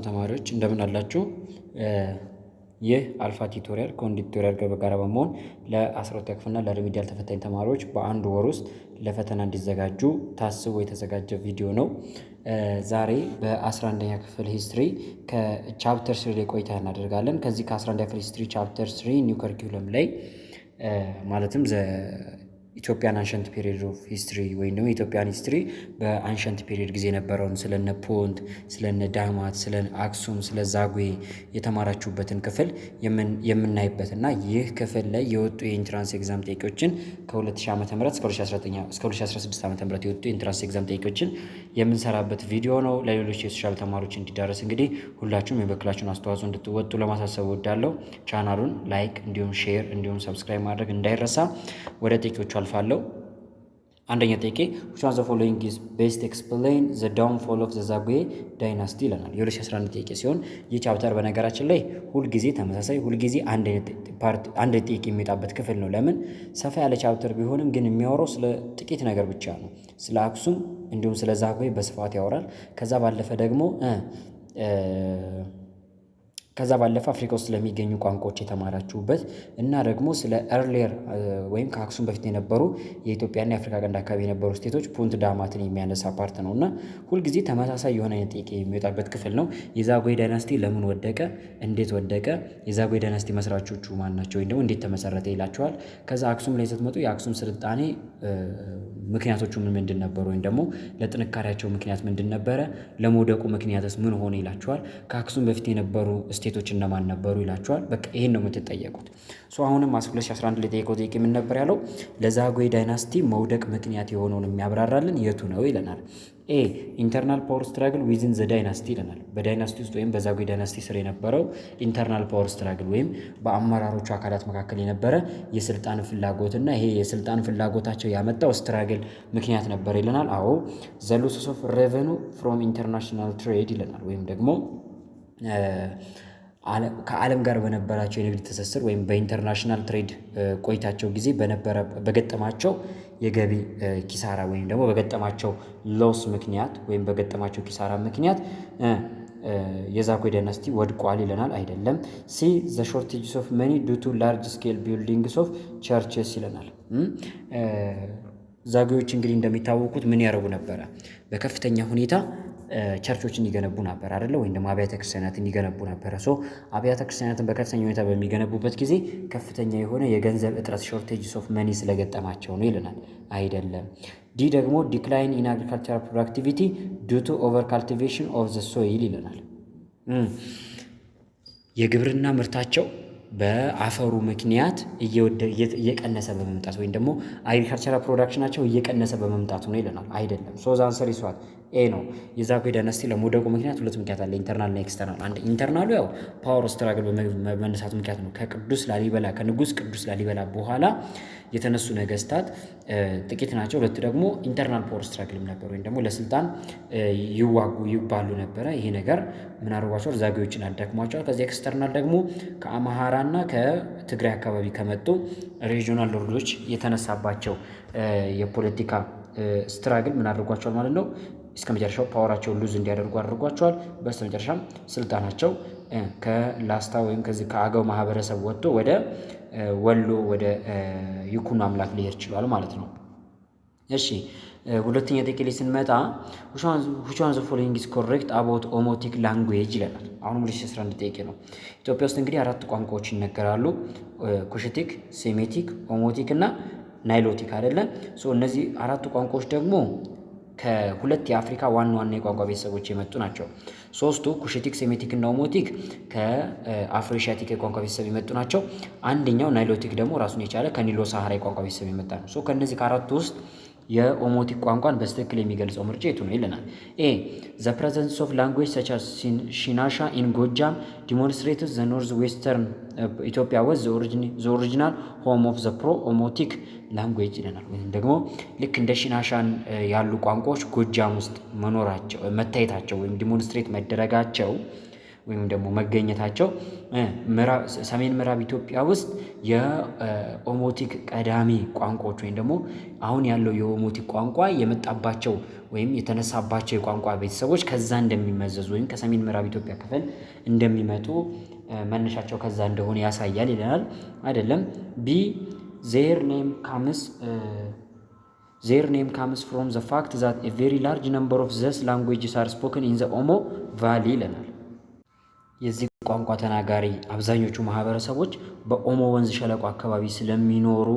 ተማሪዎች እንደምን አላችሁ? ይህ አልፋ ቲቶሪያል ከወንድ ቲቶሪያል ጋር በጋራ በመሆን ለ12ኛ ክፍልና ለሪሚዲያል ተፈታኝ ተማሪዎች በአንድ ወር ውስጥ ለፈተና እንዲዘጋጁ ታስቦ የተዘጋጀ ቪዲዮ ነው። ዛሬ በ11ኛ ክፍል ሂስትሪ ከቻፕተር 3 ላይ ቆይታ እናደርጋለን። ከዚህ ከ11ኛ ክፍል ሂስትሪ ቻፕተር 3 ኒው ከሪኩለም ላይ ማለትም ኢትዮጵያን አንሸንት ፔሪድ ኦፍ ሂስትሪ ወይም ደግሞ ኢትዮጵያን ሂስትሪ በአንሸንት ፔሪድ ጊዜ የነበረውን ስለነ ፖንት፣ ስለነ ዳማት፣ ስለ አክሱም፣ ስለ ዛጉዌ የተማራችሁበትን ክፍል የምናይበት እና ይህ ክፍል ላይ የወጡ የኢንትራንስ ኤግዛም ጥያቄዎችን ከ2000 ዓ.ም እስከ 2016 ዓ.ም የወጡ የኢንትራንስ ኤግዛም ጥያቄዎችን የምንሰራበት ቪዲዮ ነው። ለሌሎች የሶሻል ተማሪዎች እንዲዳረስ እንግዲህ ሁላችሁም የበኩላችሁን አስተዋጽኦ እንድትወጡ ለማሳሰብ እወዳለሁ። ቻናሉን ላይክ እንዲሁም ሼር እንዲሁም ሰብስክራይብ ማድረግ እንዳይረሳ። ወደ ጥያቄዎቹ አልፋለሁ። አንደኛ ጥያቄ which one of the following is best explain the downfall of the Zagwe dynasty ይለናል። የ2011 ጥያቄ ሲሆን ይህ ቻፕተር በነገራችን ላይ ሁልጊዜ ተመሳሳይ ሁልጊዜ አንድ ጥያቄ የሚወጣበት ክፍል ነው። ለምን ሰፋ ያለ ቻፕተር ቢሆንም ግን የሚያወራው ስለ ጥቂት ነገር ብቻ ነው። ስለ አክሱም እንዲሁም ስለ ዛግዌ በስፋት ያወራል። ከዛ ባለፈ አፍሪካ ውስጥ ስለሚገኙ ቋንቋዎች የተማራችሁበት እና ደግሞ ስለ ኤርሊየር ወይም ከአክሱም በፊት የነበሩ የኢትዮጵያና የአፍሪካ ቀንድ አካባቢ የነበሩ ስቴቶች ፑንት ዳማትን የሚያነሳ ፓርት ነው እና ሁልጊዜ ተመሳሳይ የሆነ ጥያቄ የሚወጣበት ክፍል ነው። የዛጉዌ ዳይናስቲ ለምን ወደቀ? እንዴት ወደቀ? የዛጉዌ ዳይናስቲ መስራቾቹ ማን ናቸው? ወይም ደግሞ እንዴት ተመሰረተ ይላቸዋል። ከዛ አክሱም ላይ ስትመጡ የአክሱም ስልጣኔ ምክንያቶቹ ምንድን ነበሩ? ወይም ደግሞ ለጥንካሬያቸው ምክንያት ምንድን ነበረ? ለመውደቁ ምክንያትስ ምን ሆነ ይላቸዋል። ከአክሱም በፊት የነበሩ ስቴቶች እነማን ነበሩ ይላቸዋል። በቃ ይሄን ነው የምትጠየቁት። አሁንም 2011 ላይ ጠየቀው ጥያቄ ምን ነበር ያለው? ለዛጉዌ ዳይናስቲ መውደቅ ምክንያት የሆነውን የሚያብራራልን የቱ ነው ይለናል። ኤ ኢንተርናል ፓወር ስትራግል ዊዝን ዘ ዳይናስቲ ይለናል። በዳይናስቲ ውስጥ ወይም በዛጉዌ ዳይናስቲ ስር የነበረው ኢንተርናል ፓወር ስትራግል ወይም በአመራሮቹ አካላት መካከል የነበረ የስልጣን ፍላጎት እና ይሄ የስልጣን ፍላጎታቸው ያመጣው ስትራግል ምክንያት ነበር ይለናል። አዎ ዘ ሎስ ኦፍ ሬቨኑ ፍሮም ኢንተርናሽናል ትሬድ ይለናል። ወይም ደግሞ ከዓለም ጋር በነበራቸው የንግድ ትስስር ወይም በኢንተርናሽናል ትሬድ ቆይታቸው ጊዜ በገጠማቸው የገቢ ኪሳራ ወይም ደግሞ በገጠማቸው ሎስ ምክንያት ወይም በገጠማቸው ኪሳራ ምክንያት የዛጉዌ ዳይናስቲ ወድቋል ይለናል። አይደለም። ሲ ዘ ሾርቴጅስ ኦፍ መኒ ዱ ቱ ላርጅ ስኬል ቢልዲንግስ ኦፍ ቸርችስ ይለናል። ዛጉዌዎች እንግዲህ እንደሚታወቁት ምን ያደርጉ ነበረ? በከፍተኛ ሁኔታ ቸርቾችን ይገነቡ ነበር አይደለ? ወይም ደግሞ አብያተ ክርስቲያናትን ይገነቡ ነበረ። አብያተ ክርስቲያናትን በከፍተኛ ሁኔታ በሚገነቡበት ጊዜ ከፍተኛ የሆነ የገንዘብ እጥረት ሾርቴጅስ ኦፍ መኒ ስለገጠማቸው ነው ይለናል። አይደለም። ዲ ደግሞ ዲክላይን ኢን አግሪካልቸራል ፕሮዳክቲቪቲ ዱ ቱ ኦቨር ካልቲቬሽን ኦፍ ዘ ሶይል ይለናል። የግብርና ምርታቸው በአፈሩ ምክንያት እየቀነሰ በመምጣት ወይም ደግሞ አግሪካልቸራል ፕሮዳክሽናቸው እየቀነሰ በመምጣቱ ነው ይለናል። አይደለም። ዛ አንሰር ይሷል ኤ ነው። የዛጉዌ ዳይናስቲ ለመውደቁ ምክንያት ሁለት ምክንያት አለ፣ ኢንተርናል እና ኤክስተርናል። አንድ ኢንተርናሉ ያው ፓወር ስትራግል በመነሳቱ ምክንያት ነው። ከንጉስ ቅዱስ ላሊበላ በኋላ የተነሱ ነገስታት ጥቂት ናቸው። ሁለት ደግሞ ኢንተርናል ፓወር ስትራግልም ነበር፣ ወይም ደግሞ ለስልጣን ይባሉ ነበረ። ይሄ ነገር ምን አድርጓቸዋል? ዛጉዌዎችን አዳክሟቸዋል። ከዚህ ኤክስተርናል ደግሞ ከአማራና ከትግራይ አካባቢ ከመጡ ሪጂዮናል ሎርዶች የተነሳባቸው የፖለቲካ ስትራግል ምን አድርጓቸዋል ማለት ነው? እስከ መጨረሻው ፓወራቸውን ሉዝ እንዲያደርጉ አድርጓቸዋል። በስተመጨረሻም ስልጣናቸው ከላስታ ወይም ከዚህ ከአገው ማህበረሰብ ወጥቶ ወደ ወሎ ወደ ይኩኖ አምላክ ሊሄድ ችሏል ማለት ነው። እሺ ሁለተኛ ጥያቄ ላይ ስንመጣ which one of the following is correct about ኦሞቲክ ላንጉዌጅ ይለናል። አሁን 2011 ጥያቄ ነው። ኢትዮጵያ ውስጥ እንግዲህ 4 ቋንቋዎች ይነገራሉ። ኩሽቲክ፣ ሴሜቲክ፣ ኦሞቲክ እና ናይሎቲክ አይደለም። እነዚህ 4 ቋንቋዎች ደግሞ ከሁለት የአፍሪካ ዋና የቋንቋ ቤተሰቦች የመጡ ናቸው። 3ቱ ኩሽቲክ፣ ሴሜቲክ እና ኦሞቲክ ከአፍሮኤሽያቲክ የቋንቋ ቤተሰብ የመጡ ናቸው። አንደኛው ናይሎቲክ ደግሞ ራሱን የቻለ ከኒሎ ሳሃራ የቋንቋ ቤተሰብ የመጣ ነው። ከነዚህ ከአራቱ ውስጥ የኦሞቲክ ቋንቋን በትክክል የሚገልጸው ምርጫ የቱ ነው ይለናል። ኤ ዘ ፕሬዘንስ ኦፍ ላንጉዌጅ ሰች አስ ሽናሻ ኢን ጎጃም ዲሞንስትሬትስ ዘ ኖርዝ ዌስተርን ኢትዮጵያ ወዝ ዘ ኦሪጂናል ሆም ኦፍ ዘ ፕሮ ኦሞቲክ ላንጉዌጅ ይለናል። ወይም ደግሞ ልክ እንደ ሽናሻን ያሉ ቋንቋዎች ጎጃም ውስጥ መኖራቸው መታየታቸው ወይም ዲሞንስትሬት መደረጋቸው ወይም ደግሞ መገኘታቸው ሰሜን ምዕራብ ኢትዮጵያ ውስጥ የኦሞቲክ ቀዳሚ ቋንቋዎች ወይም ደግሞ አሁን ያለው የኦሞቲክ ቋንቋ የመጣባቸው ወይም የተነሳባቸው የቋንቋ ቤተሰቦች ከዛ እንደሚመዘዙ ወይም ከሰሜን ምዕራብ ኢትዮጵያ ክፍል እንደሚመጡ መነሻቸው ከዛ እንደሆነ ያሳያል ይለናል። አይደለም ቢ ዜር ኔም ካምስ ፍሮም ዘ ፋክት ዛት ኤ ቬሪ ላርጅ ነምበር ኦፍ ዘስ ላንጉዌጅስ አር ስፖክን ኢን ዘ ኦሞ ቫሊ ይለናል። የዚህ ቋንቋ ተናጋሪ አብዛኞቹ ማህበረሰቦች በኦሞ ወንዝ ሸለቆ አካባቢ ስለሚኖሩ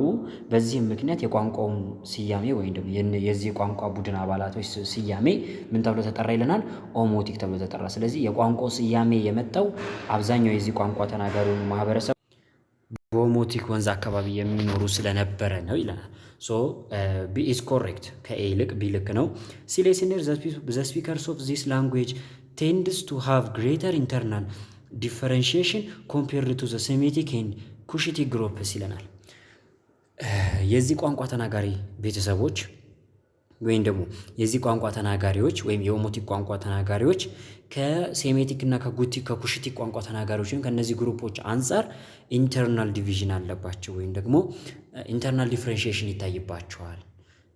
በዚህም ምክንያት የቋንቋውን ስያሜ ወይም ደግሞ የዚህ ቋንቋ ቡድን አባላቶች ስያሜ ምን ተብሎ ተጠራ ይለናል? ኦሞቲክ ተብሎ ተጠራ። ስለዚህ የቋንቋው ስያሜ የመጣው አብዛኛው የዚህ ቋንቋ ተናጋሪ ማህበረሰብ በኦሞቲክ ወንዝ አካባቢ የሚኖሩ ስለነበረ ነው ይለናል። ሶ ቢ ኢዝ ኮሬክት፣ ከኤ ይልቅ ቢ ልክ ነው። ሲ ላይ ስንሄድ ዘ ስፒከርስ ኦፍ ዚስ ላንጉዌጅ ቴንድስ ቱ ሃቭ ግሬተር ኢንተርናል ዲፈረንሺዬሽን ኮምፔርድ ቱ ዘ ሴሜቲክ ኤንድ ኩሽቲክ ግሩፕስ ይለናል። የዚህ ቋንቋ ተናጋሪ ቤተሰቦች ወይም ደግሞ የዚህ ቋንቋ ተናጋሪዎች ወይም የኦሞቲክ ቋንቋ ተናጋሪዎች ከሴሜቲክ እና ከኩሽቲክ ቋንቋ ተናጋሪዎች ወይም ከእነዚህ ግሩፖች አንጻር ኢንተርናል ዲቪዥን አለባቸው ወይም ደግሞ ኢንተርናል ዲፍረንሺዬሽን ይታይባቸዋል።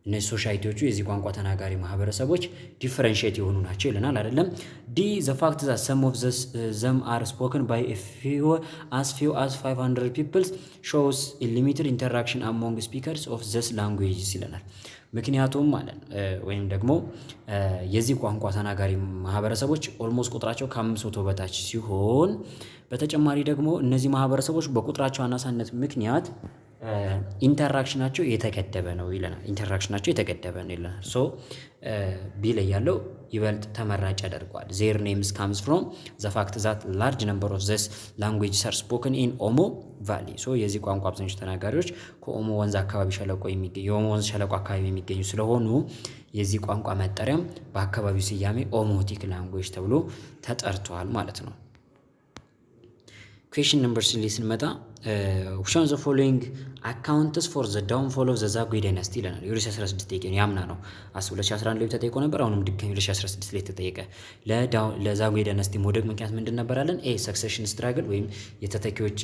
እነዚህ ሶሳይቲዎቹ የዚህ ቋንቋ ተናጋሪ ማህበረሰቦች ዲፈረንሺዬት የሆኑ ናቸው ይለናል። አይደለም ዲ ዘ ፋክት ዛት ሰም ኦፍ ዘም አር ስፖከን ባይ as few as 500 ፒፕልስ ሾውስ ሊሚትድ ኢንተራክሽን አሞንግ ስፒከርስ ኦፍ ዘስ ላንጉዌጅስ ይለናል። ምክንያቱም ማለት ወይም ደግሞ የዚህ ቋንቋ ተናጋሪ ማህበረሰቦች ኦልሞስት ቁጥራቸው ከ500 በታች ሲሆን በተጨማሪ ደግሞ እነዚህ ማህበረሰቦች በቁጥራቸው አናሳነት ምክንያት ኢንተራክሽናቸው የተገደበ ነው ይለናል። ሶ ቢ ላይ ያለው ይበልጥ ተመራጭ ያደርገዋል። ዜር ኔምስ ካምስ ፍሮም ዘ ፋክት ዛት ላርጅ ነምበር ኦፍ ዘስ ላንጉዌጅስ አር ስፖክን ኢን ኦሞ ቫሊ። ሶ የዚህ ቋንቋ አብዛኞቹ ተናጋሪዎች ከኦሞ ወንዝ አካባቢ የኦሞ ወንዝ ሸለቆ አካባቢ የሚገኙ ስለሆኑ የዚህ ቋንቋ መጠሪያም በአካባቢው ስያሜ ኦሞቲክ ላንጉዌጅ ተብሎ ተጠርቷል ማለት ነው። ኩዌሽን ነምበር 3 ላይ ስንመጣ which of the following accounts for the downfall of the ዛጉዌ ዳይናስቲ ይለናል። የ2016 ጠይቄ ነው ያምና ነው 2011 ላይ ተጠይቆ ነበር። አሁንም ድጋሚ 2016 ላይ ተጠየቀ። ለዛጉዌ ዳይናስቲ መውደቅ ምክንያት ምንድን ነበራለን? ኤ ሰክሴሽን ስትራግል ወይም የተተኪዎች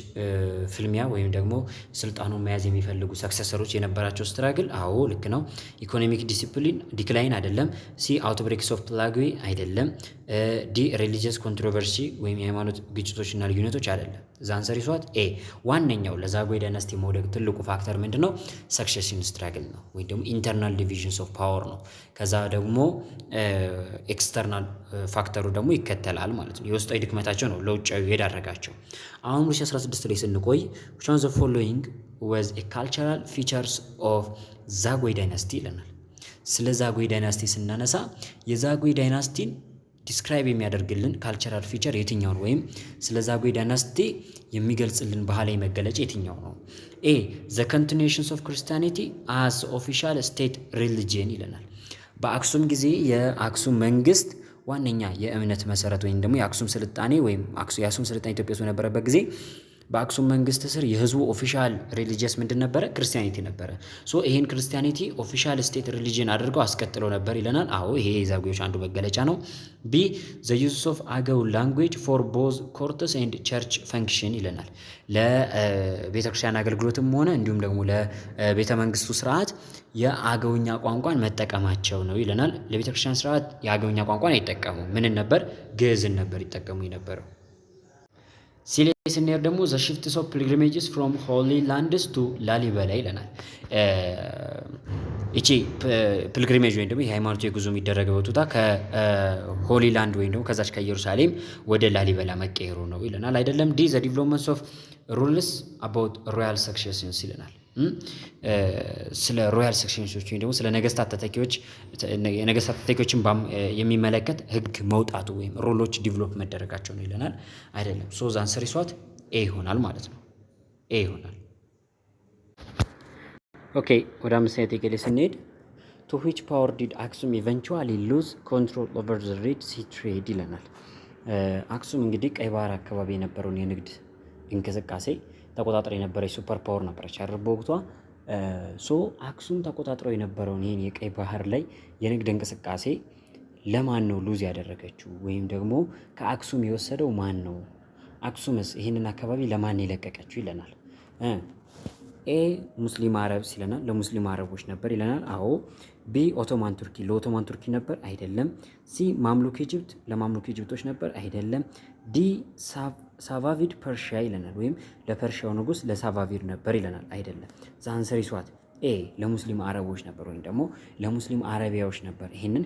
ፍልሚያ ወይም ደግሞ ስልጣኑን መያዝ የሚፈልጉ ሰክሰሰሮች የነበራቸው ስትራግል። አዎ ልክ ነው። ኢኮኖሚክ ዲሲፕሊን ዲክላይን አይደለም። ሲ አውትብሬክስ ኦፍ ፕላግዌ አይደለም። ዲ ሪሊጂየስ ኮንትሮቨርሲ ወይም የሃይማኖት ግጭቶችና ልዩነቶች አይደለም። ዛንሰር ይሷት ኤ ዋነኛው ለዛጉዌ ዳይናስቲ መውደቅ ትልቁ ፋክተር ምንድነው? ሰክሴሽን ስትራግል ነው ወይም ደግሞ ኢንተርናል ዲቪዥንስ ኦፍ ፓወር ነው። ከዛ ደግሞ ኤክስተርናል ፋክተሩ ደግሞ ይከተላል ማለት ነው። የውስጣዊ ድክመታቸው ነው ለውጫዊ የዳረጋቸው። አሁን 2016 ላይ ስንቆይ which of the following was a cultural features of ዛጉዌ ዳይናስቲ ይለናል። ስለ ዛጉዌ ዳይናስቲ ስናነሳ የዛጉዌ ዳይናስቲን ዲስክራይብ የሚያደርግልን ካልቸራል ፊቸር የትኛው ነው? ወይም ስለ ዛጉዌ ዳይናስቲ የሚገልጽልን ባህላዊ መገለጫ የትኛው ነው? ኤ ዘ ኮንቲኒዩዌሽንስ ኦፍ ክርስቲያኒቲ አስ ኦፊሻል ስቴት ሪሊጂየን ይለናል። በአክሱም ጊዜ የአክሱም መንግስት ዋነኛ የእምነት መሰረት ወይም ደግሞ የአክሱም ስልጣኔ ወይም የአክሱም ስልጣኔ ኢትዮጵያ ውስጥ በነበረበት ጊዜ በአክሱም መንግስት ስር የህዝቡ ኦፊሻል ሪሊጂየስ ምንድን ነበረ? ክርስቲያኒቲ ነበረ። ሶ ይህን ክርስቲያኒቲ ኦፊሻል ስቴት ሪሊጂየን አድርገው አስቀጥለው ነበር ይለናል። አዎ ይሄ የዛጉዌዎች አንዱ መገለጫ ነው። ቢ ዘ ዩዝስ ኦፍ አገው ላንጉዌጅ ፎር ቦዝ ኮርትስ ኤንድ ቸርች ፈንክሽን ይለናል። ለቤተክርስቲያን አገልግሎትም ሆነ እንዲሁም ደግሞ ለቤተ መንግስቱ ስርዓት የአገውኛ ቋንቋን መጠቀማቸው ነው ይለናል። ለቤተክርስቲያን ስርዓት የአገውኛ ቋንቋን አይጠቀሙ፣ ምንን ነበር? ግዕዝን ነበር ይጠቀሙ የነበረው። ሲሌ ስንሄድ ደግሞ ዘ ሽፍትስ ኦፍ ፒልግሪሜጅስ ፍሮም ሆሊ ላንድስ ቱ ላሊበላ ይለናል። እቺ ፒልግሪሜጅ ወይም ደግሞ የሃይማኖት የጉዞ የሚደረገው ቦታ ከሆሊ ላንድ ወይም ደግሞ ከዛች ከኢየሩሳሌም ወደ ላሊበላ መቀየሩ ነው ይለናል። አይደለም ዲ ዘ ዲቨሎፕመንትስ ኦፍ ሩልስ አባውት ሮያል ሰክሴሽንስ ይለናል። ስለ ሮያል ሰክሴሽንሶች ወይም ደግሞ ስለ ነገስታት ተተኪዎች የነገስታት ተተኪዎችን የሚመለከት ህግ መውጣቱ ወይም ሮሎች ዲቨሎፕ መደረጋቸው ነው ይለናል። አይደለም ሶ ዘ አንሰር ኢዝ ዋት ኤ ይሆናል ማለት ነው። ኤ ይሆናል። ኦኬ ወደ አምስተኛ ጥያቄ ላይ ስንሄድ ቱ ዊች ፓወር ዲድ አክሱም ኢቨንቹዋሊ ሉዝ ኮንትሮል ኦቨር ዘ ሬድ ሲ ትሬድ ይለናል። አክሱም እንግዲህ ቀይ ባህር አካባቢ የነበረውን የንግድ እንቅስቃሴ ተቆጣጥሮ የነበረች ሱፐር ፓወር ነበረች አይደል በወቅቷ። ሶ አክሱም ተቆጣጥሮ የነበረውን ይህን የቀይ ባህር ላይ የንግድ እንቅስቃሴ ለማን ነው ሉዝ ያደረገችው? ወይም ደግሞ ከአክሱም የወሰደው ማን ነው? አክሱምስ ይህንን አካባቢ ለማን የለቀቀችው ይለናል። ኤ ሙስሊም አረብ ይለናል። ለሙስሊም አረቦች ነበር ይለናል። አዎ። ቢ ኦቶማን ቱርኪ ለኦቶማን ቱርኪ ነበር አይደለም። ሲ ማምሉክ ኢጅፕት ለማምሉክ ኢጅፕቶች ነበር አይደለም። ዲ ሳቫቪድ ፐርሺያ ይለናል። ወይም ለፐርሺያው ንጉስ ለሳቫቪድ ነበር ይለናል አይደለም። ዛንሰር ይሷት ኤ ለሙስሊም አረቦች ነበር ወይም ደግሞ ለሙስሊም አረቢያዎች ነበር። ይህንን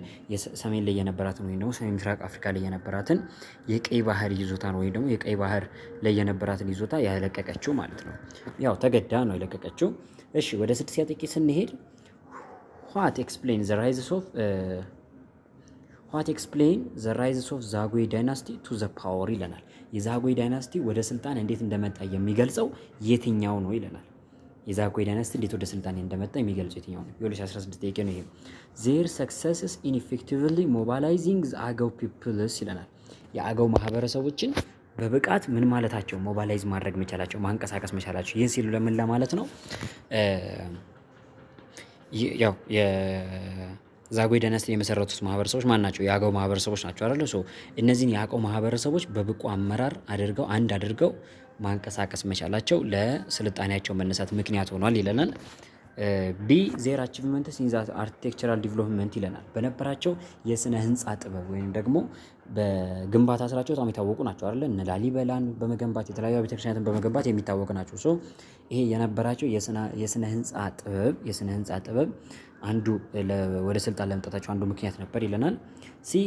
ሰሜን ላይ የነበራትን ወይም ደግሞ ሰሜን ምስራቅ አፍሪካ ላይ የነበራትን የቀይ ባህር ይዞታን ወይም ደግሞ የቀይ ባህር ላይ የነበራትን ይዞታ ያለቀቀችው ማለት ነው። ያው ተገዳ ነው የለቀቀችው። እሺ ወደ ስድስተኛ ጥያቄ ስንሄድ ዋት ኤክስፕሌን ዘ ራይዝስ ኦፍ ዛጉዌ ዳይናስቲ ቱ ዘ ፓወር ይለናል። የዛጉዌ ዳይናስቲ ወደ ስልጣን እንዴት እንደመጣ የሚገልጸው የትኛው ነው ይለናል። የዛጉዌ ዳይናስቲ እንዴት ወደ ስልጣን እንደመጣ የሚገልጸው የትኛው ነው? የ2016 ጥያቄ ነው ይሄ። ዜር ሰክሰስስ ኢን ኢፌክቲቭሊ ሞባላይዚንግ ዘ አገው ፒፕልስ ይለናል። የአገው ማህበረሰቦችን በብቃት ምን ማለታቸው? ሞባላይዝ ማድረግ መቻላቸው፣ ማንቀሳቀስ መቻላቸው። ይህን ሲሉ ለምን ለማለት ነው? ያው የዛጉዌ ዳይናስቲ የመሰረቱት ማህበረሰቦች ማን ናቸው? የአገው ማህበረሰቦች ናቸው አይደል? እነዚህን የአገው ማህበረሰቦች በብቁ አመራር አድርገው አንድ አድርገው ማንቀሳቀስ መቻላቸው ለስልጣኔያቸው መነሳት ምክንያት ሆኗል ይለናል። ቢ ዜር አቺቭመንትስ ኢን ዘ አርኪቴክቸራል ዲቨሎፕመንት ይለናል። በነበራቸው የስነ ህንፃ ጥበብ ወይም ደግሞ በግንባታ ስራቸው በጣም የታወቁ ናቸው አይደል? እነ ላሊበላን በመገንባት የተለያዩ ቤተክርስቲያናትን በመገንባት የሚታወቁ ናቸው። ይሄ የነበራቸው የስነ ህንፃ ጥበብ አንዱ ወደ ስልጣን ለመምጣታቸው አንዱ ምክንያት ነበር ይለናል። ሲ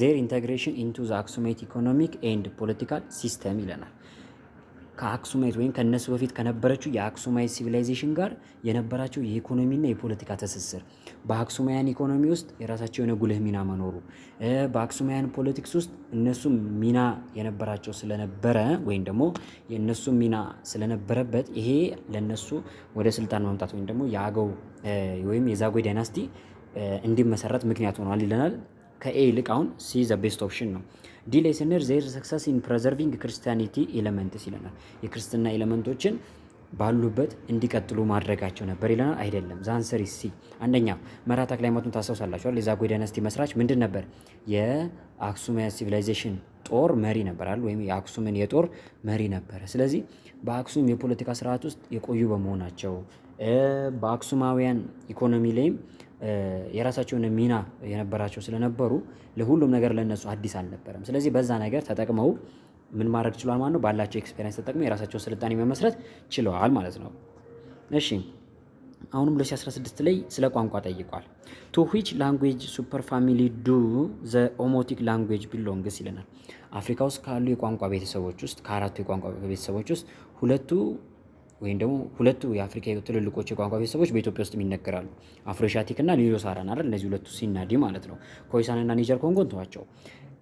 ዜር ኢንተግሬሽን ኢንቱ ዘ አክሱማይት ኢኮኖሚክ ኤንድ ፖለቲካል ሲስተም ይለናል። ከአክሱማይት ወይም ከነሱ በፊት ከነበረችው የአክሱማይት ሲቪላይዜሽን ጋር የነበራቸው የኢኮኖሚና የፖለቲካ ትስስር፣ በአክሱማያን ኢኮኖሚ ውስጥ የራሳቸው የሆነ ጉልህ ሚና መኖሩ፣ በአክሱማያን ፖለቲክስ ውስጥ እነሱም ሚና የነበራቸው ስለነበረ ወይም ደግሞ የእነሱ ሚና ስለነበረበት ይሄ ለነሱ ወደ ስልጣን መምጣት ወይም ደግሞ የአገው ወይም የዛጉዌ ዳይናስቲ እንዲመሰረት ምክንያት ሆኗል ይለናል። ከኤ ይልቅ አሁን ሲ ዘ ቤስት ኦፕሽን ነው። ዲ ላይ ስንሄድ ዜር ሰክሰስ ኢን ፕሬዘርቪንግ ክርስቲያኒቲ ኤሌመንትስ ይለናል። የክርስትና ኤሌመንቶችን ባሉበት እንዲቀጥሉ ማድረጋቸው ነበር ይለናል። አይደለም። ዛንሰር ሲ። አንደኛ መርሃ ተክለ ሃይማኖትን ታስታውሳላችኋል። የዛጉዌ ዳይናስቲ መስራች ምንድን ነበር? የአክሱማያን ሲቪላይዜሽን ጦር መሪ ነበራል፣ ወይም የአክሱምን የጦር መሪ ነበረ። ስለዚህ በአክሱም የፖለቲካ ስርዓት ውስጥ የቆዩ በመሆናቸው በአክሱማውያን ኢኮኖሚ ላይም የራሳቸውን ሚና የነበራቸው ስለነበሩ ለሁሉም ነገር ለነሱ አዲስ አልነበረም። ስለዚህ በዛ ነገር ተጠቅመው ምን ማድረግ ችለዋል ማለት ነው? ባላቸው ኤክስፔሪንስ ተጠቅመው የራሳቸውን ስልጣኔ መመስረት ችለዋል ማለት ነው። እሺ አሁንም 2016 ላይ ስለ ቋንቋ ጠይቋል። ቱ ዊች ላንጉዌጅ ሱፐር ፋሚሊ ዱ ዘ ኦሞቲክ ላንጉዌጅ ቢሎንግስ ይለናል። አፍሪካ ውስጥ ካሉ የቋንቋ ቤተሰቦች ውስጥ ከአራቱ የቋንቋ ቤተሰቦች ውስጥ ሁለቱ የአፍሪካ ትልልቆች የቋንቋ ቤተሰቦች በኢትዮጵያ ውስጥ ይነገራሉ። አፍሮኤሺያቲክ እና ኒሎ-ሳሃራን አይደል? እነዚህ ሁለቱ ሲናዲ ማለት ነው። ኮይሳን እና ኒጀር ኮንጎን ተዋቸው።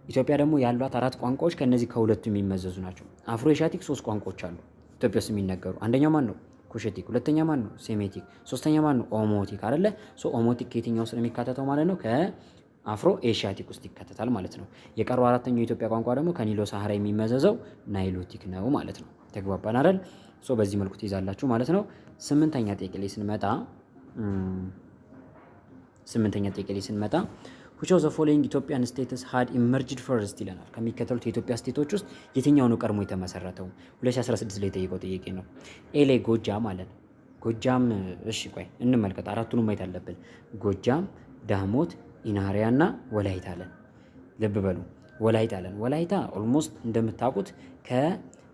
ኢትዮጵያ ደግሞ ያሏት አራት ቋንቋዎች ከነዚህ ከሁለቱ የሚመዘዙ ናቸው። አፍሮኤሺያቲክ 3 ቋንቋዎች አሉ ኢትዮጵያ ውስጥ የሚነገሩ። አንደኛው ማን ነው? ኩሽቲክ። ሁለተኛ ማን ነው? ሴሜቲክ። ሶስተኛ ማን ነው? ኦሞቲክ አይደለ? ኦሞቲክ ከየትኛው ውስጥ ነው የሚካተተው ማለት ነው? ከአፍሮ ኤሺያቲክ ውስጥ ይካተታል ማለት ነው። የቀረው አራተኛው የኢትዮጵያ ቋንቋ ደግሞ ከኒሎ-ሳሃራ የሚመዘዘው ናይሎቲክ ነው ማለት ነው። ተግባባን አይደል? በዚህ መልኩ ትይዛላችሁ ማለት ነው። ስምንተኛ ጥያቄ ላይ ስንመጣ which of the following Ethiopian states had emerged first ይለናል። ከሚከተሉት የኢትዮጵያ ስቴቶች ውስጥ የትኛው ነው ቀድሞ የተመሰረተው? 2016 ላይ የጠየቀው ጥያቄ ነው። ኤ ላይ ጎጃም አለን። ጎጃም እሺ ቆይ እንመልከት። አራቱንም ማየት አለብን። ጎጃም፣ ዳሞት፣ ኢናሪያ እና ወላይታ አለን። ልብ በሉ ወላይታ አለን። ወላይታ ኦልሞስት እንደምታውቁት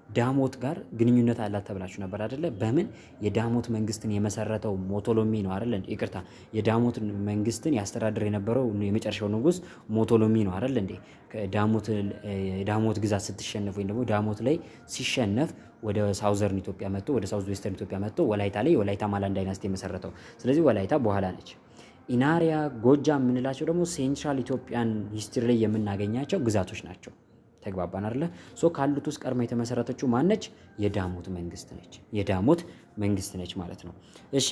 ከዳሞት ጋር ግንኙነት አላት ተብላችሁ ነበር አይደለ? በምን የዳሞት መንግስትን የመሰረተው ሞቶሎሚ ነው አይደለ? ይቅርታ የዳሞት መንግስትን ያስተዳድር የነበረው የመጨረሻው ንጉስ ሞቶሎሚ ነው አይደለ እንዴ? ዳሞት ግዛት ስትሸነፍ ወይም ደግሞ ዳሞት ላይ ሲሸነፍ ወደ ሳውዘርን ኢትዮጵያ መጥቶ ወደ ሳውዝ ዌስተርን ኢትዮጵያ መጥቶ ወላይታ ላይ የወላይታ ማላን ዳይናስቲ የመሰረተው። ስለዚህ ወላይታ በኋላ ነች። ኢናሪያ፣ ጎጃም የምንላቸው ደግሞ ሴንትራል ኢትዮጵያን ሂስትሪ ላይ የምናገኛቸው ግዛቶች ናቸው። ተግባባን አይደለ? ካሉት ውስጥ ቀድማ የተመሰረተችው ማነች? የዳሞት መንግስት ነች ማለት ነው። እሺ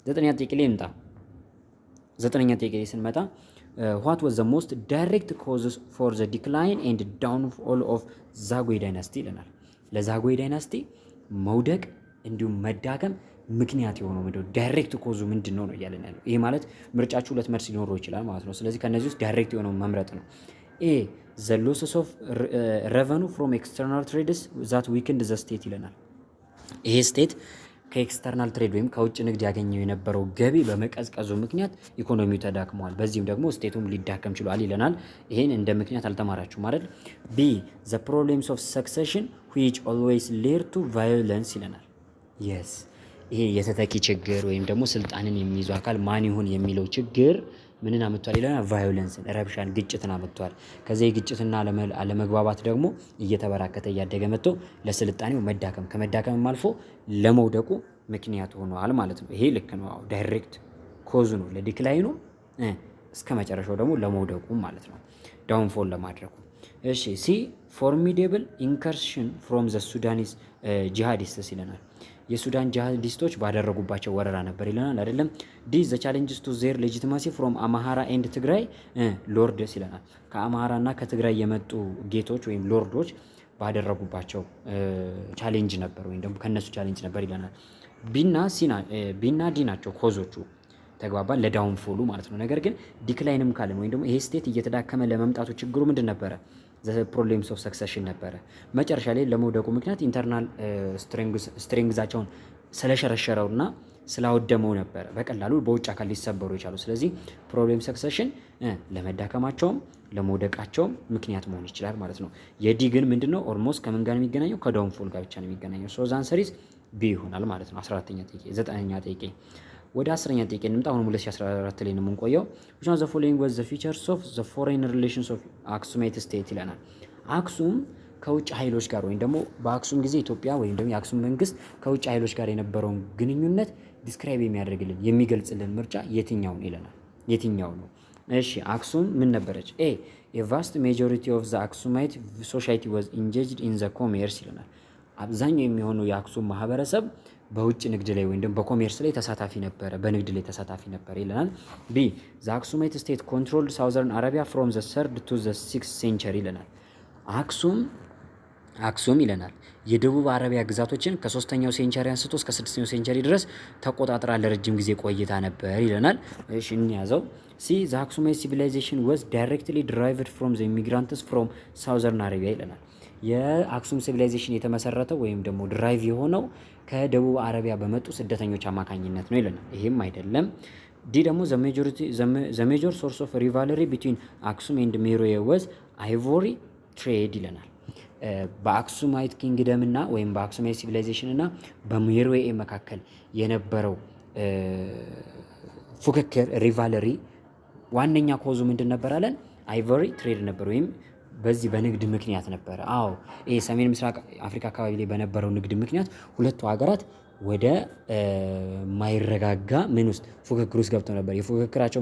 9ኛ ጥያቄ ላይ እንምጣ። 9ኛ ጥያቄ ላይ ስንመጣ what was the most direct causes for the decline and downfall of ዛጉዌ ዳይናስቲ ይለናል። ለዛጉዌ ዳይናስቲ መውደቅ እንዲሁም መዳከም ምክንያት የሆነው ምንድነው? ዳይሬክት ኮዙ ምንድነው ነው እያለን ያለው። ይሄ ማለት ምርጫችሁ 2 መልስ ሊኖረው ይችላል ማለት ነው። ስለዚህ ከነዚህ ውስጥ ዳይሬክት የሆነው መምረጥ ነው። ኤ ዘ ሎስስ ኦፍ ረቨኑ ፍሮም ኤክስተርናል ትሬድስ ዛት ዊክንድ ዘ ስቴት ይለናል። ይሄ ስቴት ከኤክስተርናል ትሬድ ወይም ከውጭ ንግድ ያገኘው የነበረው ገቢ በመቀዝቀዙ ምክንያት ኢኮኖሚው ተዳክመዋል። በዚህም ደግሞ ስቴቱም ሊዳከም ችሏል ይለናል። ይሄን እንደ ምክንያት አልተማራችሁም አይደል? ቢ ዘ ፕሮብሌምስ ኦፍ ሰክሰሽን ዊች ኦልዌይስ ሌድ ቱ ቫዮለንስ ይለናል። የስ ይሄ የተተኪ ችግር ወይም ደግሞ ስልጣንን የሚይዙ አካል ማን ይሁን የሚለው ችግር ምንን አመጥቷል ይለናል? ቫዮለንስን፣ ረብሻን፣ ግጭትን አመጥቷል። ከዚህ ግጭትና አለመግባባት ደግሞ እየተበራከተ እያደገ መጥቶ ለስልጣኔው መዳከም ከመዳከምም አልፎ ለመውደቁ ምክንያት ሆኗል ማለት ነው። ይሄ ልክ ነው። ዳይሬክት ኮዙ ነው ለዲክላይኑ፣ እስከ መጨረሻው ደግሞ ለመውደቁ ማለት ነው፣ ዳውንፎል ለማድረጉ። እሺ ሲ ፎርሚዴብል ኢንከርሽን ፍሮም ዘ ሱዳኒስ ጂሃዲስትስ ይለናል። የሱዳን ጂሃዲስቶች ባደረጉባቸው ወረራ ነበር ይለናል አይደለም። ዲ ዘ ቻሌንጅስ ቱ ዜር ሌጂቲማሲ ፍሮም አማሃራ ኤንድ ትግራይ ሎርድስ ይለናል። ከአማራና ከትግራይ የመጡ ጌቶች ወይም ሎርዶች ባደረጉባቸው ቻሌንጅ ነበር ወይም ደግሞ ከነሱ ቻሌንጅ ነበር ይለናል። ቢና ዲ ናቸው ኮዞቹ፣ ተግባባን፣ ለዳውንፎሉ ማለት ነው። ነገር ግን ዲክላይንም ካለን ወይም ደግሞ ይሄ ስቴት እየተዳከመ ለመምጣቱ ችግሩ ምንድን ነበረ? ፕሮብሌምስ ኦፍ ሰክሰሽን ነበረ። መጨረሻ ላይ ለመውደቁ ምክንያት ኢንተርናል ስትሬንግዛቸውን ስለሸረሸረውና ስላወደመው ነበረ በቀላሉ በውጭ አካል ሊሰበሩ የቻሉ። ስለዚህ ፕሮብሌም ሰክሰሽን ለመዳከማቸውም ለመውደቃቸውም ምክንያት መሆን ይችላል ማለት ነው። የዲ ግን ምንድነው? ኦልሞስት ከምን ጋር የሚገናኘው? ከዳውንፎል ጋር ብቻ ነው የሚገናኘው። ሶ ዘ አንሰር ኢዝ ቢ ይሆናል ማለት ነው። 14ኛ ጥያቄ 9ኛ ጥያቄ ወደ 10ኛ ጥያቄ እንምጣ። አሁን 2014 ላይ ነው የምንቆየው። which one of the following was the features of the foreign relations of Aksumite state ይለናል። አክሱም ከውጭ ኃይሎች ጋር ወይም ደግሞ በአክሱም ጊዜ ኢትዮጵያ ወይም ደግሞ የአክሱም መንግስት ከውጭ ኃይሎች ጋር የነበረውን ግንኙነት ዲስክራይብ የሚያደርግልን የሚገልጽልን ምርጫ የትኛው ነው ይለናል። የትኛው ነው? እሺ አክሱም ምን ነበረች? ኤ a vast majority of the Aksumite society was engaged in the commerce ይለናል። አብዛኛው የሚሆነው የአክሱም ማህበረሰብ በውጭ ንግድ ላይ ወይም ደግሞ በኮሜርስ ላይ ተሳታፊ ነበረ፣ በንግድ ላይ ተሳታፊ ነበረ ይለናል። ቢ ዘ አክሱማይት ስቴት ኮንትሮልድ ሳውዘርን አረቢያ ፍሮም ዘ 3rd to the 6th ሴንቸሪ ይለናል። አክሱም ይለናል የደቡብ አረቢያ ግዛቶችን ከ3ኛው ሴንቸሪ አንስቶ እስከ 6ኛው ሴንቸሪ ድረስ ተቆጣጥራ ለረጅም ጊዜ ቆይታ ነበር ይለናል። እሺ እንያዘው። ሲ ዘ አክሱማይት ሲቪላይዜሽን was directly derived from the immigrants from southern አረቢያ ይለናል። የአክሱም ሲቪላይዜሽን የተመሰረተው ወይም ደግሞ ድራይቭ የሆነው ከደቡብ አረቢያ በመጡ ስደተኞች አማካኝነት ነው ይለናል። ይሄም አይደለም። ዲ ደግሞ ዘ ሜጆር ሶርስ ኦፍ ሪቫለሪ ቢትዊን አክሱም ኤንድ ሜሮዌ ወዝ አይቮሪ ትሬድ ይለናል። በአክሱማይት ኪንግደም እና ወይም በአክሱማይት ሲቪላይዜሽን እና በሜሮዌ መካከል የነበረው ፉክክር ሪቫለሪ ዋነኛ ኮዙ ምንድን ነበር አለን? አይቮሪ ትሬድ ነበር ወይም በዚህ በንግድ ምክንያት ነበረ። አዎ ይሄ ሰሜን ምስራቅ አፍሪካ አካባቢ ላይ በነበረው ንግድ ምክንያት ሁለቱ ሀገራት ወደ ማይረጋጋ ምን ውስጥ ፉክክር ውስጥ ገብተው ነበር። የፉክክራቸው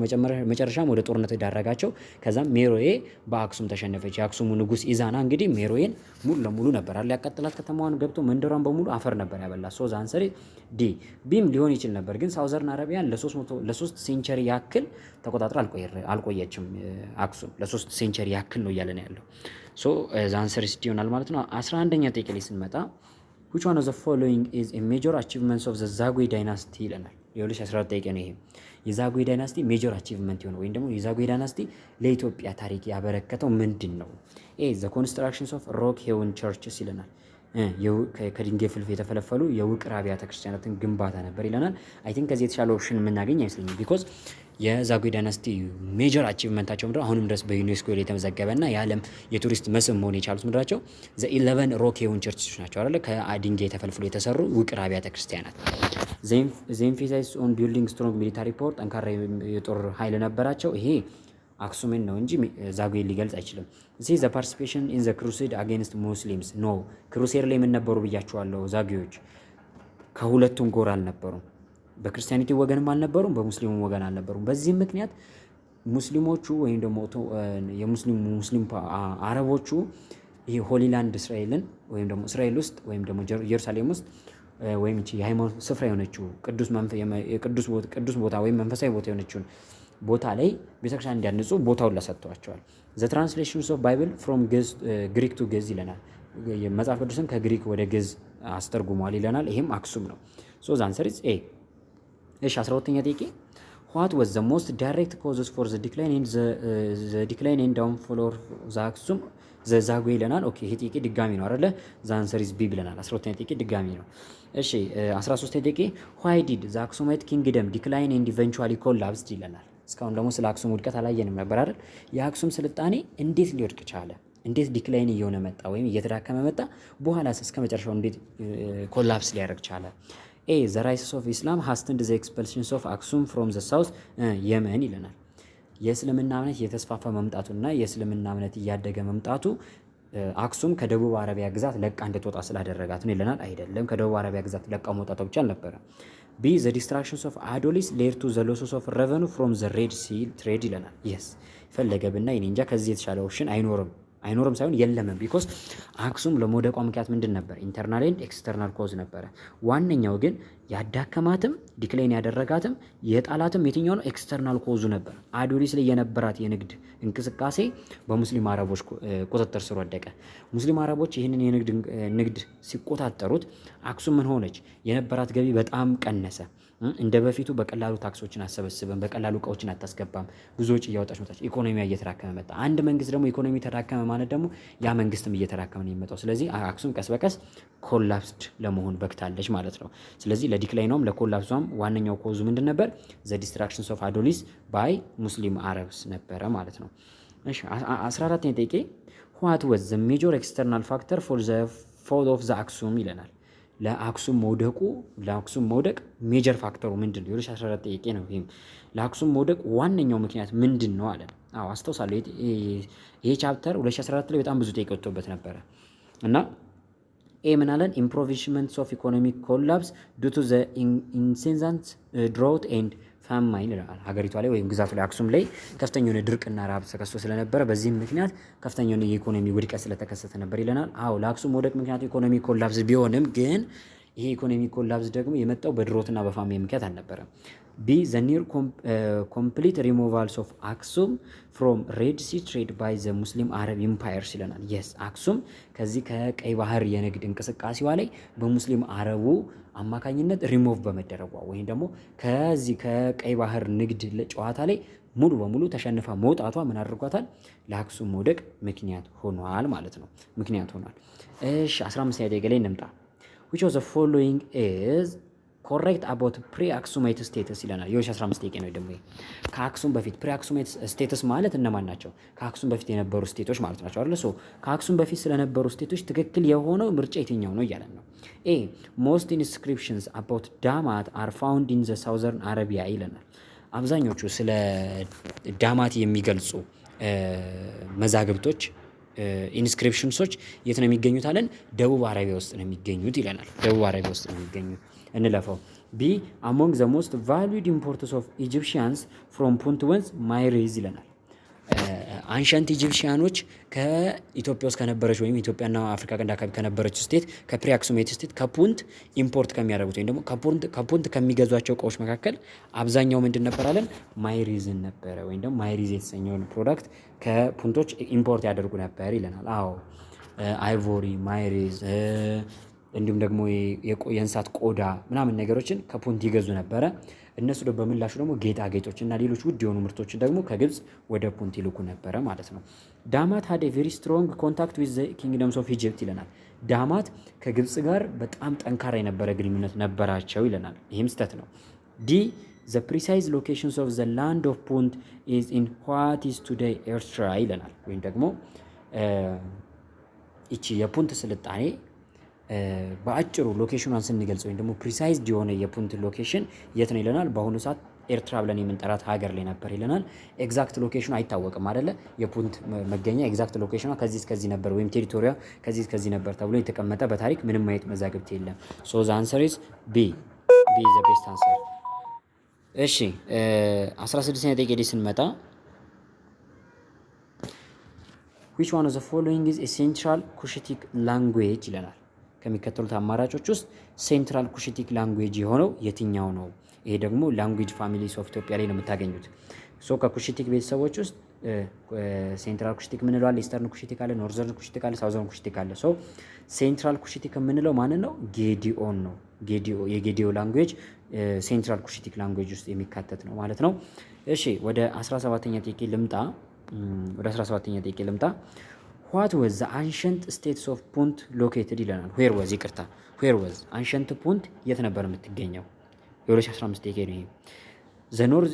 መጨረሻም ወደ ጦርነት ዳረጋቸው። ከዛም ሜሮዌ በአክሱም ተሸነፈች። የአክሱሙ ንጉስ ኢዛና እንግዲህ ሜሮዌን ሙሉ ለሙሉ ነበር አለ ያቃጥላት። ከተማዋን ገብቶ መንደሯን በሙሉ አፈር ነበር ያበላት። ሶ ዛንሰሪ ዲ ቢም ሊሆን ይችል ነበር፣ ግን ሳውዘርን አረቢያን ለ3 ሴንቸሪ ያክል ተቆጣጥራ አልቆየችም። አክሱም ለ3 ሴንቸሪ ያክል ነው እያለ ነው ያለው። ሶ ዛንሰሪ ዲ ይሆናል ማለት ነው። 11ኛ ጥያቄ ላይ ስንመጣ which one of the following is a major achievements of the Zagwe dynasty ይለናል። የ2014 ጥያቄ ነው ይሄ። የዛጉዌ ዳይናስቲ ሜጀር አቺቭመንት የሆነው ወይም ደግሞ የዛጉዌ ዳይናስቲ ለኢትዮጵያ ታሪክ ያበረከተው ምንድን ነው? ኤ ዘ ኮንስትራክሽንስ ኦፍ ሮክ ሄውን ቸርችስ ይለናል። ከድንጋይ ፍልፍ የተፈለፈሉ የውቅር አብያተ ክርስቲያናትን ግንባታ ነበር ይለናል። አይ ቲንክ ከዚህ የተሻለ ኦፕሽን የምናገኝ አይመስለኝም። ቢኮዝ የዛጉዌ ዳይናስቲ ሜጀር አቺቭመንታቸው ምንድነው? አሁንም ድረስ በዩኔስኮ ላይ የተመዘገበና የዓለም የቱሪስት መስህብ መሆን የቻሉት ምንድናቸው? ዘ 11 ሮክ ሄውን ቸርችስ ናቸው አይደለ? ከድንጋይ ተፈልፍሎ የተሰሩ ውቅር አብያተ ክርስቲያናት። ዘ ኤምፋሳይዝ ኦን ቢልዲንግ ስትሮንግ ሚሊታሪ ፓወር፣ ጠንካራ የጦር ኃይል ነበራቸው። ይሄ አክሱምን ነው እንጂ ዛጉዌ ሊገልጽ አይችልም። እዚህ ዘ ፓርቲሲፔሽን ኢን ዘ ክሩሴድ አጌንስት ሙስሊምስ ኖ ክሩሴድ ላይ የምንነበሩ ብያቸዋለሁ። ዛጉዌዎች ከሁለቱም ጎራ አልነበሩም። በክርስቲያኒቲ ወገንም አልነበሩም፣ በሙስሊሙ ወገን አልነበሩም። በዚህም ምክንያት ሙስሊሞቹ ወይም ደግሞ ሙስሊም አረቦቹ ይሄ ሆሊላንድ እስራኤልን ወይም ደግሞ እስራኤል ውስጥ ወይም ደግሞ ኢየሩሳሌም ውስጥ ወይም የሃይማኖት ስፍራ የሆነችው ቅዱስ ቦታ ወይም መንፈሳዊ ቦታ የሆነችውን ቦታ ላይ ቤተክርስቲያን እንዲያንጹ ቦታውን ለሰጥቷቸዋል። ዘ ትራንስሌሽንስ ኦፍ ባይብል ፍሮም ግሪክ ቱ ግዕዝ ይለናል። መጽሐፍ ቅዱስን ከግሪክ ወደ ግዕዝ አስተርጉሟል ይለናል። ይሄም አክሱም ነው። ሶ ዘ አንሰር ኢዝ ኤ። እሺ 12ኛ ጥያቄ what was the most direct causes for the decline and downfall of the አክሱም ዘዛጉ ይለናል። ኦኬ ይሄ ጥያቄ ድጋሚ ነው አይደለ? ዘ አንሰር ኢዝ ቢ ብለናል። 12ኛ ጥያቄ ድጋሚ ነው። እሺ 13ኛ ጥያቄ why did the Aksumite kingdom decline and eventually collapsed ይለናል። እስካሁን ደግሞ ስለ አክሱም ውድቀት አላየንም ነበር አይደል? የአክሱም ስልጣኔ እንዴት ሊወድቅ ቻለ? እንዴት ዲክላይን እየሆነ መጣ ወይም እየተዳከመ መጣ? በኋላስ እስከ መጨረሻው እንዴት ኮላፕስ ሊያደርግ ቻለ? ኤ ዘ ራይስ ኦፍ ኢስላም ሃስትንድ ዘ ኤክስፐልሽንስ ኦፍ አክሱም ፍሮም ዘ ሳውዝ የመን ይለናል። የእስልምና እምነት እየተስፋፋ መምጣቱና የእስልምና እምነት እያደገ መምጣቱ አክሱም ከደቡብ አረቢያ ግዛት ለቃ እንድትወጣ ስላደረጋት ነው ይለናል። አይደለም፣ ከደቡብ አረቢያ ግዛት ለቃ መውጣቷ ብቻ አልነበረ። ቢ ዘ ዲስትራክሽንስ ኦፍ አዶሊስ ሌድ ቱ ዘ ሎስስ ኦፍ ረቨኑ ፍሮም ዘ ሬድ ሲ ትሬድ ይለናል። የስ ፈለገ ብና እኔ እንጃ ከዚህ የተሻለ ኦፕሽን አይኖርም ሳይሆን የለምም። ቢኮዝ አክሱም ለመውደቋ ምክንያት ምንድን ነበር? ኢንተርናል ኤንድ ኤክስተርናል ኮዝ ነበረ። ዋነኛው ግን ያዳከማትም ዲክላይን ያደረጋትም የጣላትም የትኛው ነው? ኤክስተርናል ኮዙ ነበር። አዶሊስ ላይ የነበራት የንግድ እንቅስቃሴ በሙስሊም አረቦች ቁጥጥር ስር ወደቀ። ሙስሊም አረቦች ይህንን የንግድ ንግድ ሲቆጣጠሩት አክሱም ምን ሆነች? የነበራት ገቢ በጣም ቀነሰ። እንደ በፊቱ በቀላሉ ታክሶችን አሰበስብም፣ በቀላሉ እቃዎችን አታስገባም፣ ብዙ ወጪ እያወጣች መጣች። ኢኮኖሚያ እየተዳከመ መጣ። አንድ መንግስት ደግሞ ኢኮኖሚ ተዳከመ ማለት ደግሞ ያ መንግስትም እየተዳከመ ነው የሚመጣው። ስለዚህ አክሱም ቀስ በቀስ ኮላፕስድ ለመሆን በክታለች ማለት ነው። ስለዚህ ለዲክላይኗም ለኮላፕሷም ዋነኛው ኮዙ ምንድን ነበር? ዘ ዲስትራክሽንስ ኦፍ አዶሊስ ባይ ሙስሊም አረብስ ነበረ ማለት ነው። እሺ 14ኛ ጥያቄ ዋት ዋዝ ዘ ሜጆር ኤክስተርናል ፋክተር ፎር ዘ ፎል ኦፍ ዘ አክሱም ይለናል። ለአክሱም መውደቅ ሜጀር ፋክተሩ ምንድን ነው? የ2014 ጥያቄ ነው። ይህም ለአክሱም መውደቅ ዋነኛው ምክንያት ምንድን ነው አለን። አዎ አስታውሳለሁ። ይሄ ቻፕተር 2014 ላይ በጣም ብዙ ጥያቄ ወጥቶበት ነበረ እና ኤ ምን አለን? ኢምፕሮቪሽመንትስ ኦፍ ኢኮኖሚክ ኮላፕስ ዱ ቱ ዘ ኢንሴንሳንት ድሮት ኤንድ ፋማይን ይላል። ሀገሪቷ ላይ ወይም ግዛቱ ላይ አክሱም ላይ ከፍተኛ የሆነ ድርቅና ረሃብ ተከስቶ ስለነበረ በዚህም ምክንያት ከፍተኛ የሆነ የኢኮኖሚ ውድቀት ስለተከሰተ ነበር ይለናል። አዎ ለአክሱም መውደቅ ምክንያቱ ኢኮኖሚ ኮላፕስ ቢሆንም ግን ይሄ ኢኮኖሚ ኮላፕስ ደግሞ የመጣው በድሮትና በፋማይ ምክንያት አልነበረም። ቢ ዘ ኒር ኮምፕሊት ሪሞቫልስ ኦፍ አክሱም ፍሮም ሬድ ሲ ትሬድ ባይ ዘ ሙስሊም አረብ ኢምፓየርስ ይለናል። የስ አክሱም ከዚህ ከቀይ ባህር የንግድ እንቅስቃሴዋ ላይ በሙስሊም አረቡ አማካኝነት ሪሞቭ በመደረጓ ወይም ደግሞ ከዚህ ከቀይ ባህር ንግድ ጨዋታ ላይ ሙሉ በሙሉ ተሸንፋ መውጣቷ ምን አድርጓታል? ለአክሱም መውደቅ ምክንያት ሆኗል ማለት ነው። ምክንያት ሆኗል። እሺ 15ኛ ደቂቃ ላይ እንምጣ። which of the following is correct about pre-Aksumite status ይለናል። የ2015 ጥያቄ ነው ደግሞ። ከአክሱም በፊት pre-Aksumite status ማለት እነማን ናቸው? ከአክሱም በፊት የነበሩ ስቴቶች ማለት ናቸው አይደል? ሶ ከአክሱም በፊት ስለነበሩ ስቴቶች ትክክል የሆነው ምርጫ የትኛው ነው እያለን ነው። ኤ most inscriptions about ዳማት are found in the southern Arabia ይለናል። አብዛኞቹ ስለ ዳማት የሚገልጹ መዛግብቶች ኢንስክሪፕሽንሶች የት ነው የሚገኙት አለን? ደቡብ አረቢያ ውስጥ ነው የሚገኙት ይለናል። ደቡብ አረቢያ ውስጥ ነው የሚገኙት። እንለፈው። ቢ አሞንግ ዘ ሞስት ቫሉድ ኢምፖርትስ ኦፍ ኢጂፕሽያንስ ፍሮም ፑንት ወንዝ ማይሬዝ ይለናል። አንሸንት ኢጂፕሽያኖች ከኢትዮጵያ ውስጥ ከነበረች ወይም ኢትዮጵያና አፍሪካ ቀንድ አካባቢ ከነበረች ስቴት ከፕሪ አክሱሜት ስቴት ከፑንት ኢምፖርት ከሚያደርጉት ወይም ደግሞ ከፑንት ከሚገዟቸው እቃዎች መካከል አብዛኛው ምንድን ነበር አለን? ማይሪዝን ነበረ ወይም ደግሞ ማይሪዝ የተሰኘውን ፕሮዳክት ከፑንቶች ኢምፖርት ያደርጉ ነበር ይለናል። አዎ አይቮሪ፣ ማይሪዝ እንዲሁም ደግሞ የእንስሳት ቆዳ ምናምን ነገሮችን ከፑንት ይገዙ ነበረ። እነሱ ደግሞ በምላሹ ደግሞ ጌጣጌጦች እና ሌሎች ውድ የሆኑ ምርቶችን ደግሞ ከግብፅ ወደ ፑንት ይልኩ ነበረ ማለት ነው። ዳማት ሀደ ቬሪ ስትሮንግ ኮንታክት ዊዝ ኪንግደምስ ኦፍ ኢጅፕት ይለናል። ዳማት ከግብፅ ጋር በጣም ጠንካራ የነበረ ግንኙነት ነበራቸው ይለናል። ይህም ስተት ነው። ዲ ዘ ፕሪሳይዝ ሎኬሽንስ ኦፍ ዘ ላንድ ኦፍ ፑንት ኢዝ ኢን ዋት ኢዝ ቱዴይ ኤርትራ ይለናል። ወይም ደግሞ ይቺ የፑንት ስልጣኔ በአጭሩ ሎኬሽኗን ስንገልጽ ወይም ደግሞ ፕሪሳይዝድ የሆነ የፑንት ሎኬሽን የት ነው ይለናል። በአሁኑ ሰዓት ኤርትራ ብለን የምንጠራት ሀገር ላይ ነበር ይለናል። ኤግዛክት ሎኬሽኑ አይታወቅም አይደለ? የፑንት መገኛ ኤግዛክት ሎኬሽኗ ከዚህ እስከዚህ ነበር ወይም ቴሪቶሪያ ከዚህ እስከዚህ ነበር ተብሎ የተቀመጠ በታሪክ ምንም አይነት መዛግብት የለም። ሶ ዘ አንሰር ኢዝ ቢ ዘ ቤስት አንሰር። እሺ 16ኛ ጥያቄ ላይ ስንመጣ which one of the following is a central Cushitic language ይለናል። ከሚከተሉት አማራጮች ውስጥ ሴንትራል ኩሽቲክ ላንጉዌጅ የሆነው የትኛው ነው? ይሄ ደግሞ ላንጉዌጅ ፋሚሊስ ኦፍ ኢትዮጵያ ላይ ነው የምታገኙት። ሶ ከኩሽቲክ ቤተሰቦች ውስጥ ሴንትራል ኩሽቲክ የምንለው አለ፣ ኢስተርን ኩሽቲክ አለ፣ ኖርዘርን ኩሽቲክ አለ፣ ሳውዘርን ኩሽቲክ አለ። ሶ ሴንትራል ኩሽቲክ የምንለው ማንን ነው? ጌዲኦን ነው። የጌዲኦ ላንጉዌጅ ሴንትራል ኩሽቲክ ላንጉዌጅ ውስጥ የሚካተት ነው ማለት ነው። እሺ ወደ 17ኛ ጥያቄ ልምጣ። ዋት ወዝ ዘ አንሸንት ስቴትስ ኦፍ ፑንት ሎኬትድ ይለናል። ዌር ወዝ አንሸንት ፑንት የት ነበር የምትገኘው? የ2015 ጥያቄ ነው ይሄ። ዘ ኖርዝ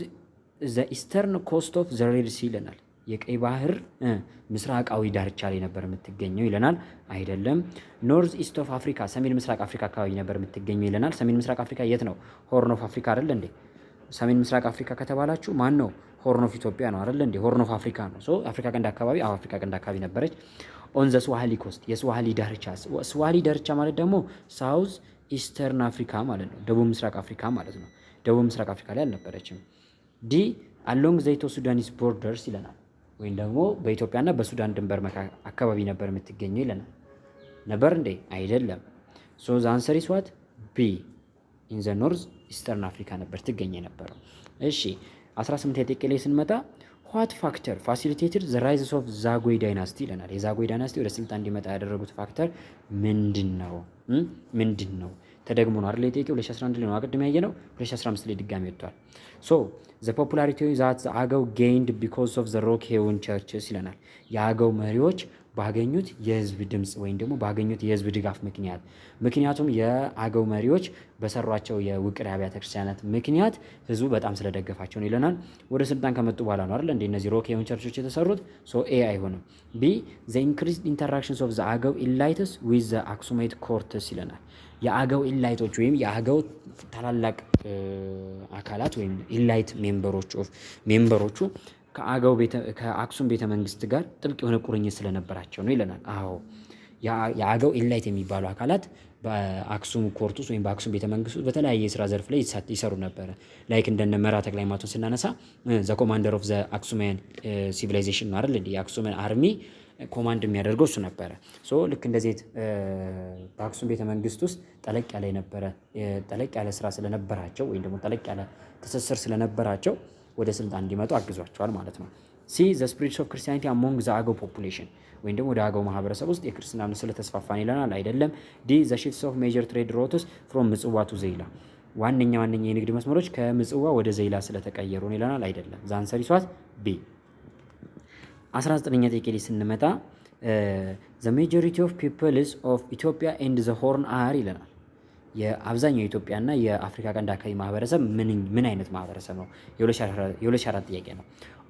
ዘ ኢስተርን ኮስት ኦፍ ዘ ሬድ ሲ ይለናል። የቀይ ባህር ምስራቃዊ ዳርቻ ላይ ነበር የምትገኘው ይለናል። አይደለም። ኖርዝ ኢስት ኦፍ አፍሪካ ሰሜን ምስራቅ አፍሪካ አካባቢ ነበር የምትገኘው ይለናል። ሰሜን ምስራቅ አፍሪካ የት ነው? ሆርን ኦፍ አፍሪካ አይደል እንዴ? ሰሜን ምስራቅ አፍሪካ ከተባላችሁ ማን ነው? ሆርን ኦፍ ኢትዮጵያ ነው አይደል እንዴ? ሆርን ኦፍ አፍሪካ ነው። ሶ አፍሪካ ቀንድ አካባቢ አፍሪካ ቀንድ አካባቢ ነበረች። ኦን ዘ ስዋሂሊ ኮስት የስዋሂሊ ዳርቻ። ስዋሂሊ ዳርቻ ማለት ደግሞ ሳውዝ ኢስተርን አፍሪካ ማለት ነው። ደቡብ ምስራቅ አፍሪካ ማለት ነው። ደቡብ ምስራቅ አፍሪካ ላይ አልነበረችም። ዲ አሎንግ ዘ ኢትዮ ሱዳኒስ ቦርደርስ ይለናል። ወይም ደግሞ በኢትዮጵያና በሱዳን ድንበር አካባቢ ነበር የምትገኘው ይለናል። ነበር እንዴ? አይደለም። ሶ ዘ አንሰር ኢዝ ዋት? ቢ ኢን ዘ ኖርዝ ኢስተርን አፍሪካ ነበር ትገኝ የነበረው። እሺ 18 ጥያቄ ላይ ስንመጣ ዋት ፋክተር ፋሲሊቴትድ ዘ ራይዝስ ኦፍ ዛጉዌ ዳይናስቲ ይለናል። የዛጉዌ ዳይናስቲ ወደ ስልጣን እንዲመጣ ያደረጉት ፋክተር ምንድን ነው? ተደግሞ ነው አይደል? የጠየቀው 2011 ላይ ነው አቅድም ያየ ነው። 2015 ላይ ድጋሚ ወጥቷል። ሶ ዘ ፖፑላሪቲ ዛት አገው ጌይንድ ቢኮዝ ኦፍ ዘ ሮክ ሄውን ቸርችስ ይለናል። የአገው መሪዎች ባገኙት የህዝብ ድምፅ ወይም ደግሞ ባገኙት የህዝብ ድጋፍ ምክንያቱም የአገው መሪዎች በሰሯቸው የውቅር አብያተ ክርስቲያናት ምክንያት ህዝቡ በጣም ስለደገፋቸው ነው ይለናል። ወደ ስልጣን ከመጡ በኋላ ነው አይደል እንደ እነዚህ ሮክ ሄውን ቸርቾች የተሰሩት። ሶ ኤ አይሆንም። ቢ ዘ ኢንክሪዝድ ኢንተራክሽንስ ኦፍ ዘ አገው ኢላይትስ ዊዝ ዘ አክሱማይት ኮርትስ ይለናል። የአገው ኢላይቶች ወይም የአገው ታላላቅ አካላት ወይም ኢላይት ሜምበሮቹ ከአክሱም ቤተ መንግስት ጋር ጥብቅ የሆነ ቁርኝት ስለነበራቸው ነው ይለናል። አዎ የአገው ኢላይት የሚባሉ አካላት በአክሱም ኮርት ውስጥ ወይም በአክሱም ቤተ መንግስት ውስጥ በተለያየ የስራ ዘርፍ ላይ ይሰሩ ነበረ። ላይክ እንደነ መራ ተክለ ሃይማኖትን ስናነሳ ዘ ኮማንደር ኦፍ ዘ አክሱማን ሲቪላይዜሽን ነው አይደል? የአክሱምን አርሚ ኮማንድ የሚያደርገው እሱ ነበረ። ሶ ልክ እንደዚህ በአክሱም ቤተ መንግስት ውስጥ ጠለቅ ያለ ስራ ስለነበራቸው ወይም ደግሞ ጠለቅ ያለ ትስስር ስለነበራቸው ወደ ስልጣን እንዲመጡ አግዟቸዋል ማለት ነው። ሲ ዘ ስፕሪድስ ኦፍ ክርስቲያኒቲ አሞንግ ዘ አገው ፖፑሌሽን ወይም ደግሞ ወደ አገው ማህበረሰብ ውስጥ የክርስትና እምነት ስለተስፋፋን ይለናል። አይደለም። ዲ ዘ ሺፍትስ ኦፍ ሜጀር ትሬድ ሮትስ ፍሮም ምጽዋ ቱ ዘይላ ዋነኛ የንግድ መስመሮች ከምጽዋ ወደ ዘይላ ስለተቀየሩ ይለናል። አይደለም። ዘ አንሰር ኢዝ ዋት? ቢ 19ኛ ጥያቄ ላይ ስንመጣ ዘ ሜጆሪቲ ኦፍ ፒፕልስ ኦፍ ኢትዮጵያ ኤንድ ዘ ሆርን አር ይለናል። የአብዛኛው የኢትዮጵያና የአፍሪካ ቀንድ አካባቢ ማህበረሰብ ምን አይነት ማህበረሰብ ነው? የ2004 ጥያቄ ነው።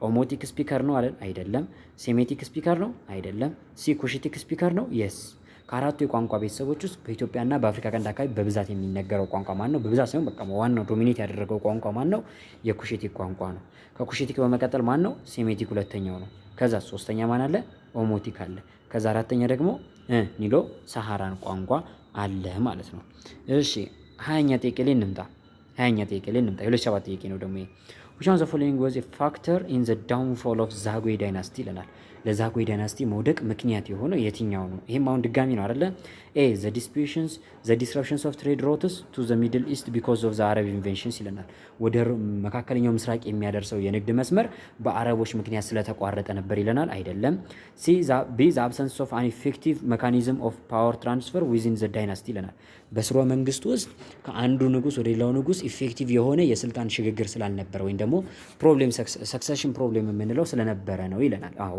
ኦሞቲክ ስፒከር ነው አይደል? አይደለም። ሴሜቲክ ስፒከር ነው? አይደለም። ሲ ኩሽቲክ ስፒከር ነው? የስ። ከአራቱ የቋንቋ ቤተሰቦች ውስጥ በኢትዮጵያና በአፍሪካ ቀንድ አካባቢ በብዛት የሚነገረው ቋንቋ ማን ነው? በብዛት ሳይሆን በቃ ዋናው ዶሚኔት ያደረገው ቋንቋ ማን ነው? የኩሽቲክ ቋንቋ ነው። ከኩሽቲክ በመቀጠል ማን ነው? ሴሜቲክ ሁለተኛው ነው። ከዛ ሶስተኛ ማን አለ? ኦሞቲክ አለ። ከዛ አራተኛ ደግሞ ኒሎ ሳሃራን ቋንቋ አለ ማለት ነው። እሺ 20ኛ ጥያቄ ላይ እንምጣ። 2007 ጥያቄ ነው ደግሞ which one of the following was a factor in the downfall of ዛጉዌ ዳይናስቲ ይለናል። ለዛጉዌ ዳይናስቲ መውደቅ ምክንያት የሆነው የትኛው ነው? ይሄም አሁን ድጋሚ ነው አይደለ? ኤ the disruptions of trade routes to the middle east because of the arab inventions ይለናል። ወደ መካከለኛው ምስራቅ የሚያደርሰው የንግድ መስመር በአረቦች ምክንያት ስለተቋረጠ ነበር ይለናል። አይደለም። ሲ the absence of an effective mechanism of power transfer within the dynasty ይለናል። በስርወ መንግስት ውስጥ ከአንዱ ንጉስ ወደ ሌላው ንጉስ ኢፌክቲቭ የሆነ የስልጣን ሽግግር ስላልነበረ ወይም ደግሞ ሰክሰሽን ፕሮብሌም የምንለው ስለነበረ ነው ይለናል። አዎ።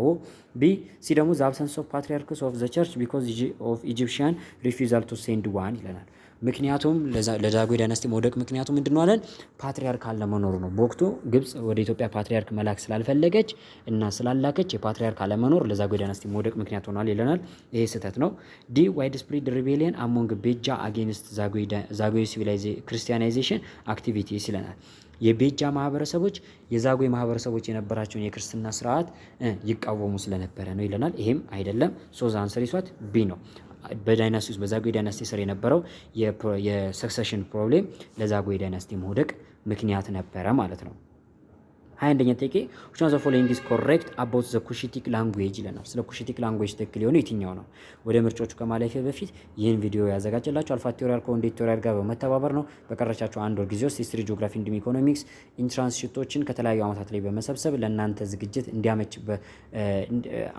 ቢ ሲ ደግሞ the absence of patriarchs of the church because of Egyptian refusal to send one ይለናል። ምክንያቱም ለዛጉዌ ዳይናስቲ መውደቅ ምክንያቱ ምንድን ነው አለን? ፓትሪያርክ አለመኖሩ ነው። በወቅቱ ግብጽ ወደ ኢትዮጵያ ፓትሪያርክ መላክ ስላልፈለገች እና ስላላከች የፓትሪያርክ አለመኖር ለዛጉዌ ዳይናስቲ መውደቅ ምክንያት ሆኗል ይለናል። ይሄ ስህተት ነው። ዲ ዋይድ ስፕሪድ ሪቤሊየን አሞንግ ቤጃ አጌንስት ዛጉዌ ክርስቲያናይዜሽን አክቲቪቲስ ይለናል። የቤጃ ማህበረሰቦች የዛጉዌ ማህበረሰቦች የነበራቸውን የክርስትና ስርዓት ይቃወሙ ስለነበረ ነው ይለናል። ይሄም አይደለም። ሶ ዘ አንሰር ኢዝ ዋት? ቢ ነው። በዳይናስቲ ውስጥ በዛጉዌ ዳይናስቲ ስር የነበረው የሰክሰሽን ፕሮብሌም ለዛጉዌ ዳይናስቲ መውደቅ ምክንያት ነበረ ማለት ነው። 21ኛ ጥያቄ which one of the following is correct about the Cushitic language ይለናል። ስለ ኩሽቲክ ላንጉዌጅ ትክክል የሆነ የትኛው ነው? ወደ ምርጫዎቹ ከማለፊያ በፊት ይህን ቪዲዮ ያዘጋጀላችሁ አልፋ ቲዩቶሪያል ከወንዴ ቲዩቶሪያል ጋር በመተባበር ነው። በቀረቻቸው አንድ ወር ጊዜ ውስጥ ሂስትሪ፣ ጂኦግራፊ እንዲሁም ኢኮኖሚክስ ኢንትራንስ ሽቶችን ከተለያዩ ዓመታት ላይ በመሰብሰብ ለእናንተ ዝግጅት